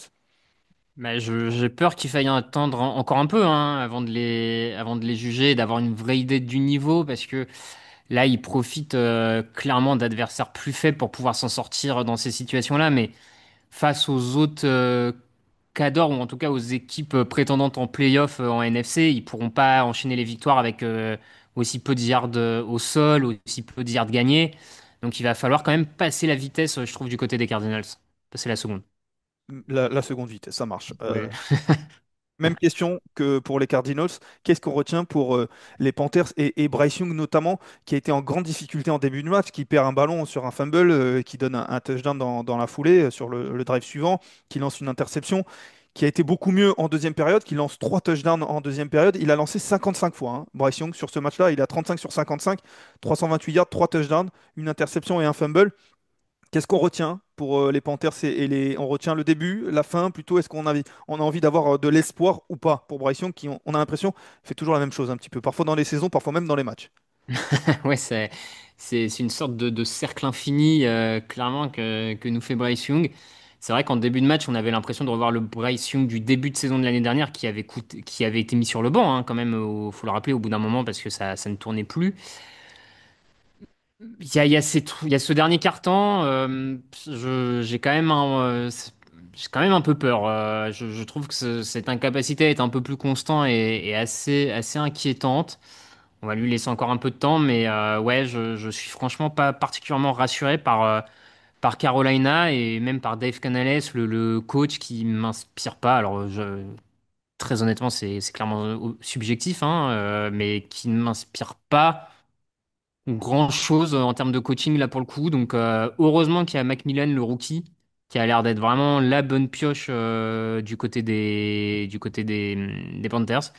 Bah, j'ai peur qu'il faille attendre encore un peu hein, avant de les juger, d'avoir une vraie idée du niveau parce que là, ils profitent clairement d'adversaires plus faibles pour pouvoir s'en sortir dans ces situations-là. Mais face aux autres cadors, ou en tout cas aux équipes prétendantes en playoff en NFC, ils pourront pas enchaîner les victoires avec aussi peu de yards au sol, aussi peu de yards gagnés. Donc il va falloir quand même passer la vitesse, je trouve, du côté des Cardinals. Passer la seconde. La seconde vitesse, ça marche. Ouais. Même question que pour les Cardinals. Qu'est-ce qu'on retient pour les Panthers et Bryce Young notamment, qui a été en grande difficulté en début de match, qui perd un ballon sur un fumble, qui donne un touchdown dans la foulée, sur le drive suivant, qui lance une interception, qui a été beaucoup mieux en deuxième période, qui lance trois touchdowns en deuxième période. Il a lancé 55 fois, hein. Bryce Young, sur ce match-là, il a 35 sur 55, 328 yards, 3 touchdowns, une interception et un fumble. Qu'est-ce qu'on retient pour les Panthers on retient le début, la fin plutôt? Est-ce on a envie d'avoir de l'espoir ou pas pour Bryce Young qui, on a l'impression, fait toujours la même chose un petit peu, parfois dans les saisons, parfois même dans les matchs. Ouais, c'est une sorte de cercle infini, clairement, que nous fait Bryce Young. C'est vrai qu'en début de match, on avait l'impression de revoir le Bryce Young du début de saison de l'année dernière qui avait été mis sur le banc, hein, quand même, faut le rappeler au bout d'un moment parce que ça ne tournait plus. Il y a ce dernier carton, j'ai quand même un peu peur. Je trouve que cette incapacité à être un peu plus constant est assez inquiétante. On va lui laisser encore un peu de temps, mais ouais, je suis franchement pas particulièrement rassuré par Carolina et même par Dave Canales, le coach qui m'inspire pas. Alors, très honnêtement, c'est clairement subjectif, hein, mais qui ne m'inspire pas grand-chose en termes de coaching là pour le coup. Donc, heureusement qu'il y a Macmillan, le rookie, qui a l'air d'être vraiment la bonne pioche du côté des Panthers.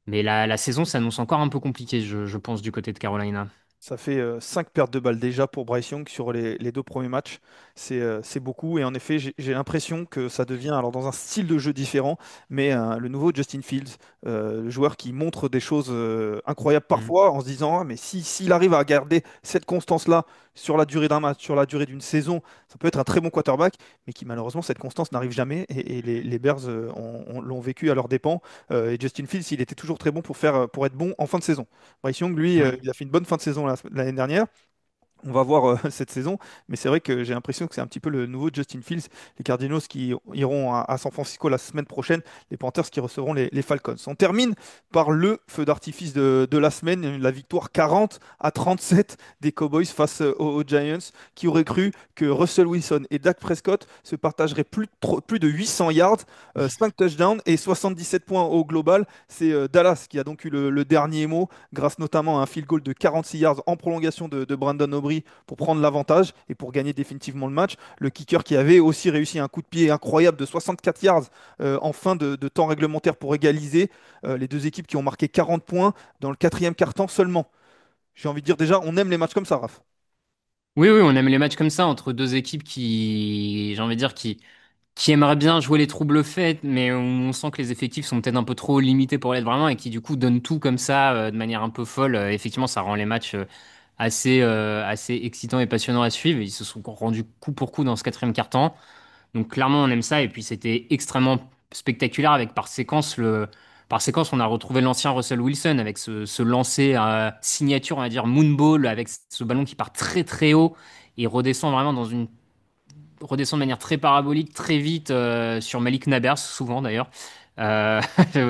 Mais la saison s'annonce encore un peu compliquée, je pense, du côté de Carolina. Ça fait 5 pertes de balles déjà pour Bryce Young sur les deux premiers matchs. C'est beaucoup. Et en effet, j'ai l'impression que ça devient, alors dans un style de jeu différent, mais le nouveau Justin Fields, le joueur qui montre des choses incroyables Mm. parfois en se disant, ah, mais s'il arrive à garder cette constance-là sur la durée d'un match, sur la durée d'une saison, ça peut être un très bon quarterback, mais qui malheureusement, cette constance n'arrive jamais. Et les Bears l'ont vécu à leurs dépens. Et Justin Fields, il était toujours très bon pour être bon en fin de saison. Bryce Young, lui, Ouais. il a fait une bonne fin de saison l'année dernière. On va voir cette saison, mais c'est vrai que j'ai l'impression que c'est un petit peu le nouveau Justin Fields. Les Cardinals qui iront à San Francisco la semaine prochaine, les Panthers qui recevront les Falcons. On termine par le feu d'artifice de la semaine, la victoire 40-37 des Cowboys face aux Giants, qui auraient cru que Russell Wilson et Dak Prescott se partageraient plus de 800 yards, 5 touchdowns et 77 points au global. C'est Dallas qui a donc eu le dernier mot, grâce notamment à un field goal de 46 yards en prolongation de Brandon Aubrey pour prendre l'avantage et pour gagner définitivement le match. Le kicker qui avait aussi réussi un coup de pied incroyable de 64 yards en fin de temps réglementaire pour égaliser. Les deux équipes qui ont marqué 40 points dans le quatrième quart-temps seulement. J'ai envie de dire déjà, on aime les matchs comme ça, Raph. Oui, oui, on aime les matchs comme ça entre deux équipes qui, j'ai envie de dire, qui aimeraient bien jouer les troubles faits, mais on sent que les effectifs sont peut-être un peu trop limités pour l'être vraiment et qui du coup donnent tout comme ça de manière un peu folle. Effectivement, ça rend les matchs assez excitants et passionnants à suivre. Ils se sont rendus coup pour coup dans ce quatrième quart-temps. Donc clairement, on aime ça. Et puis c'était extrêmement spectaculaire avec par séquence, on a retrouvé l'ancien Russell Wilson avec ce lancer signature, on va dire moonball, avec ce ballon qui part très très haut et redescend vraiment redescend de manière très parabolique, très vite sur Malik Nabers, souvent d'ailleurs. Euh,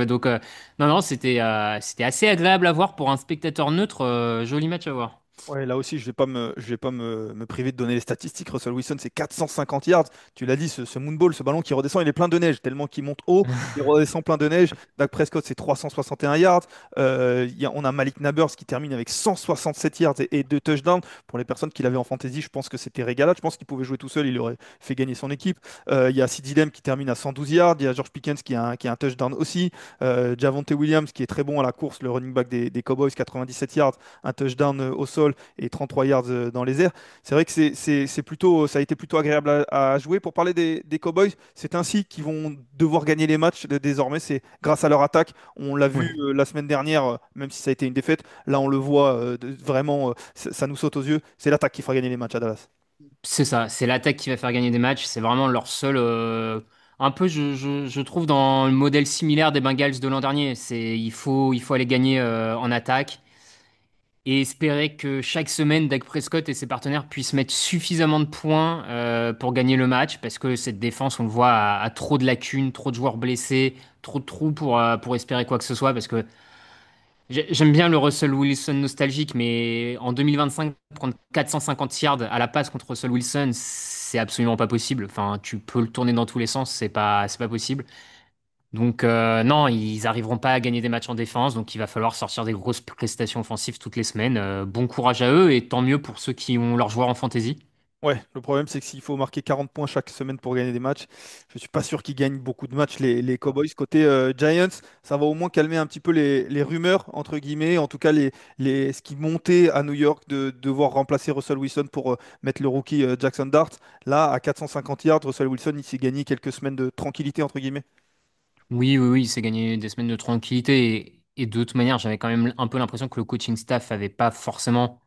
donc non, non, c'était assez agréable à voir pour un spectateur neutre. Joli match à voir. Ouais, là aussi, je vais pas me priver de donner les statistiques. Russell Wilson, c'est 450 yards. Tu l'as dit, ce moonball, ce ballon qui redescend, il est plein de neige, tellement qu'il monte haut, il redescend plein de neige. Dak Prescott, c'est 361 yards. On a Malik Nabers qui termine avec 167 yards et deux touchdowns. Pour les personnes qui l'avaient en fantasy, je pense que c'était régalade. Je pense qu'il pouvait jouer tout seul, il aurait fait gagner son équipe. Il y a CeeDee Lamb qui termine à 112 yards. Il y a George Pickens qui a un touchdown aussi. Javonte Williams qui est très bon à la course, le running back des Cowboys, 97 yards, un touchdown au sol et 33 yards dans les airs. C'est vrai que c'est plutôt, ça a été plutôt agréable à jouer. Pour parler des Cowboys, c'est ainsi qu'ils vont devoir gagner les matchs désormais. C'est grâce à leur attaque. On l'a vu Ouais. la semaine dernière, même si ça a été une défaite. Là, on le voit vraiment, ça nous saute aux yeux. C'est l'attaque qui fera gagner les matchs à Dallas. C'est ça, c'est l'attaque qui va faire gagner des matchs. C'est vraiment leur seul. Un peu, je trouve, dans le modèle similaire des Bengals de l'an dernier. Il faut aller gagner en attaque et espérer que chaque semaine, Dak Prescott et ses partenaires puissent mettre suffisamment de points pour gagner le match. Parce que cette défense, on le voit, a trop de lacunes, trop de joueurs blessés, trop de trous pour espérer quoi que ce soit. Parce que j'aime bien le Russell Wilson nostalgique, mais en 2025, prendre 450 yards à la passe contre Russell Wilson, c'est absolument pas possible. Enfin, tu peux le tourner dans tous les sens, c'est pas possible. Donc, non, ils arriveront pas à gagner des matchs en défense, donc il va falloir sortir des grosses prestations offensives toutes les semaines. Bon courage à eux et tant mieux pour ceux qui ont leurs joueurs en fantasy. Ouais, le problème c'est que s'il faut marquer 40 points chaque semaine pour gagner des matchs, je suis pas sûr qu'ils gagnent beaucoup de matchs les Cowboys. Côté Giants, ça va au moins calmer un petit peu les rumeurs, entre guillemets, en tout cas ce qui montait à New York de devoir remplacer Russell Wilson pour mettre le rookie Jackson Dart. Là, à 450 yards, Russell Wilson, il s'est gagné quelques semaines de tranquillité, entre guillemets. Oui, oui, oui, c'est gagné des semaines de tranquillité et de toute manière, j'avais quand même un peu l'impression que le coaching staff avait pas forcément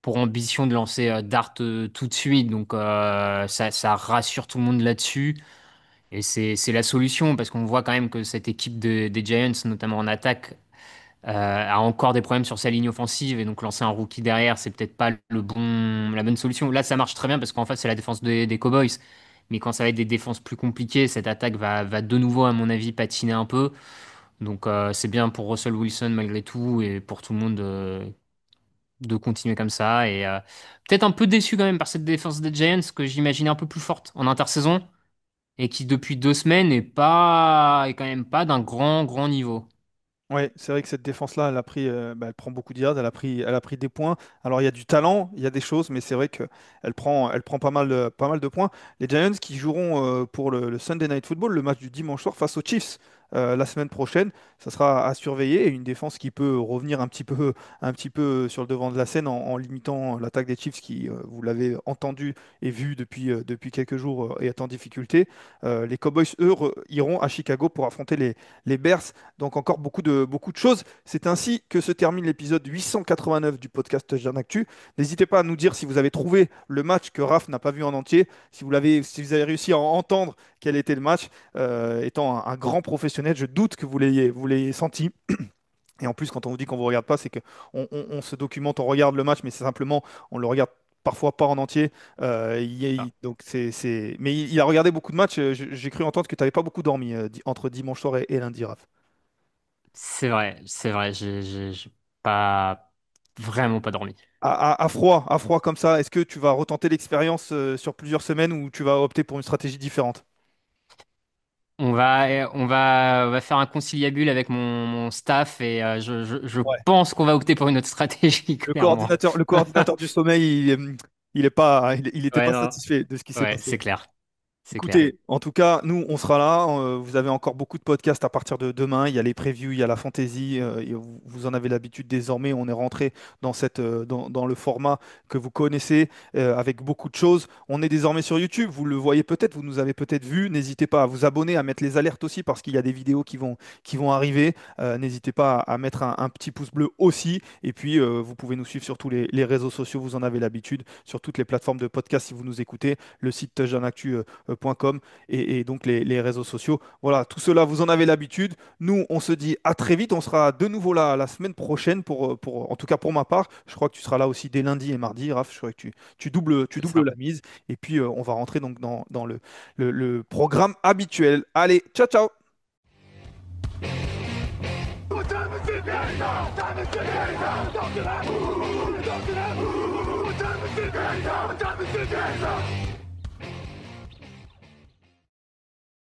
pour ambition de lancer Dart tout de suite. Donc ça rassure tout le monde là-dessus. Et c'est la solution parce qu'on voit quand même que cette équipe des Giants, notamment en attaque, a encore des problèmes sur sa ligne offensive. Et donc lancer un rookie derrière, c'est peut-être pas la bonne solution. Là, ça marche très bien parce qu'en fait, c'est la défense des Cowboys. Mais quand ça va être des défenses plus compliquées, cette attaque va de nouveau, à mon avis, patiner un peu. Donc c'est bien pour Russell Wilson malgré tout et pour tout le monde de continuer comme ça. Et peut-être un peu déçu quand même par cette défense des Giants que j'imaginais un peu plus forte en intersaison et qui depuis 2 semaines est quand même pas d'un grand grand niveau. Ouais, c'est vrai que cette défense-là, elle prend beaucoup de yards, elle a pris des points. Alors il y a du talent, il y a des choses, mais c'est vrai qu'elle prend pas mal de points. Les Giants qui joueront pour le Sunday Night Football, le match du dimanche soir face aux Chiefs la semaine prochaine, ça sera à surveiller. Et une défense qui peut revenir un petit peu sur le devant de la scène en limitant l'attaque des Chiefs qui, vous l'avez entendu et vu depuis quelques jours, est en difficulté. Les Cowboys, eux, iront à Chicago pour affronter les Bears. Donc encore beaucoup de choses. C'est ainsi que se termine l'épisode 889 du podcast Touchdown Actu. N'hésitez pas à nous dire si vous avez trouvé le match que Raph n'a pas vu en entier, si vous avez réussi à entendre quel était le match. Étant un grand professionnel, je doute que vous l'ayez senti. Et en plus, quand on vous dit qu'on ne vous regarde pas, c'est qu'on on se documente, on regarde le match, mais c'est simplement, on le regarde parfois pas en entier. Donc Mais il a regardé beaucoup de matchs. J'ai cru entendre que tu n'avais pas beaucoup dormi entre dimanche soir et lundi, Raph. C'est vrai, j'ai pas vraiment pas dormi. À froid comme ça, est-ce que tu vas retenter l'expérience sur plusieurs semaines ou tu vas opter pour une stratégie différente? On va faire un conciliabule avec mon staff et je Ouais. pense qu'on va opter pour une autre stratégie, Le clairement. coordinateur, le coordinateur du sommeil, il est pas, il était Ouais, pas non. satisfait de ce qui s'est Ouais, passé. c'est clair. c'est clair. Écoutez, en tout cas, nous, on sera là. Vous avez encore beaucoup de podcasts à partir de demain. Il y a les previews, il y a la fantasy. Et vous en avez l'habitude désormais. On est rentré dans dans le format que vous connaissez avec beaucoup de choses. On est désormais sur YouTube. Vous le voyez peut-être, vous nous avez peut-être vu. N'hésitez pas à vous abonner, à mettre les alertes aussi parce qu'il y a des vidéos qui vont arriver. N'hésitez pas à mettre un petit pouce bleu aussi. Et puis, vous pouvez nous suivre sur tous les réseaux sociaux. Vous en avez l'habitude, sur toutes les plateformes de podcast si vous nous écoutez. Le site touchdownactu.com et donc les réseaux sociaux. Voilà, tout cela, vous en avez l'habitude. Nous, on se dit à très vite. On sera de nouveau là la semaine prochaine, en tout cas pour ma part. Je crois que tu seras là aussi dès lundi et mardi, Raph. Je crois que tu C'est doubles ça. la mise. Et puis, on va rentrer donc dans le programme habituel. Allez, ciao, ciao! Time to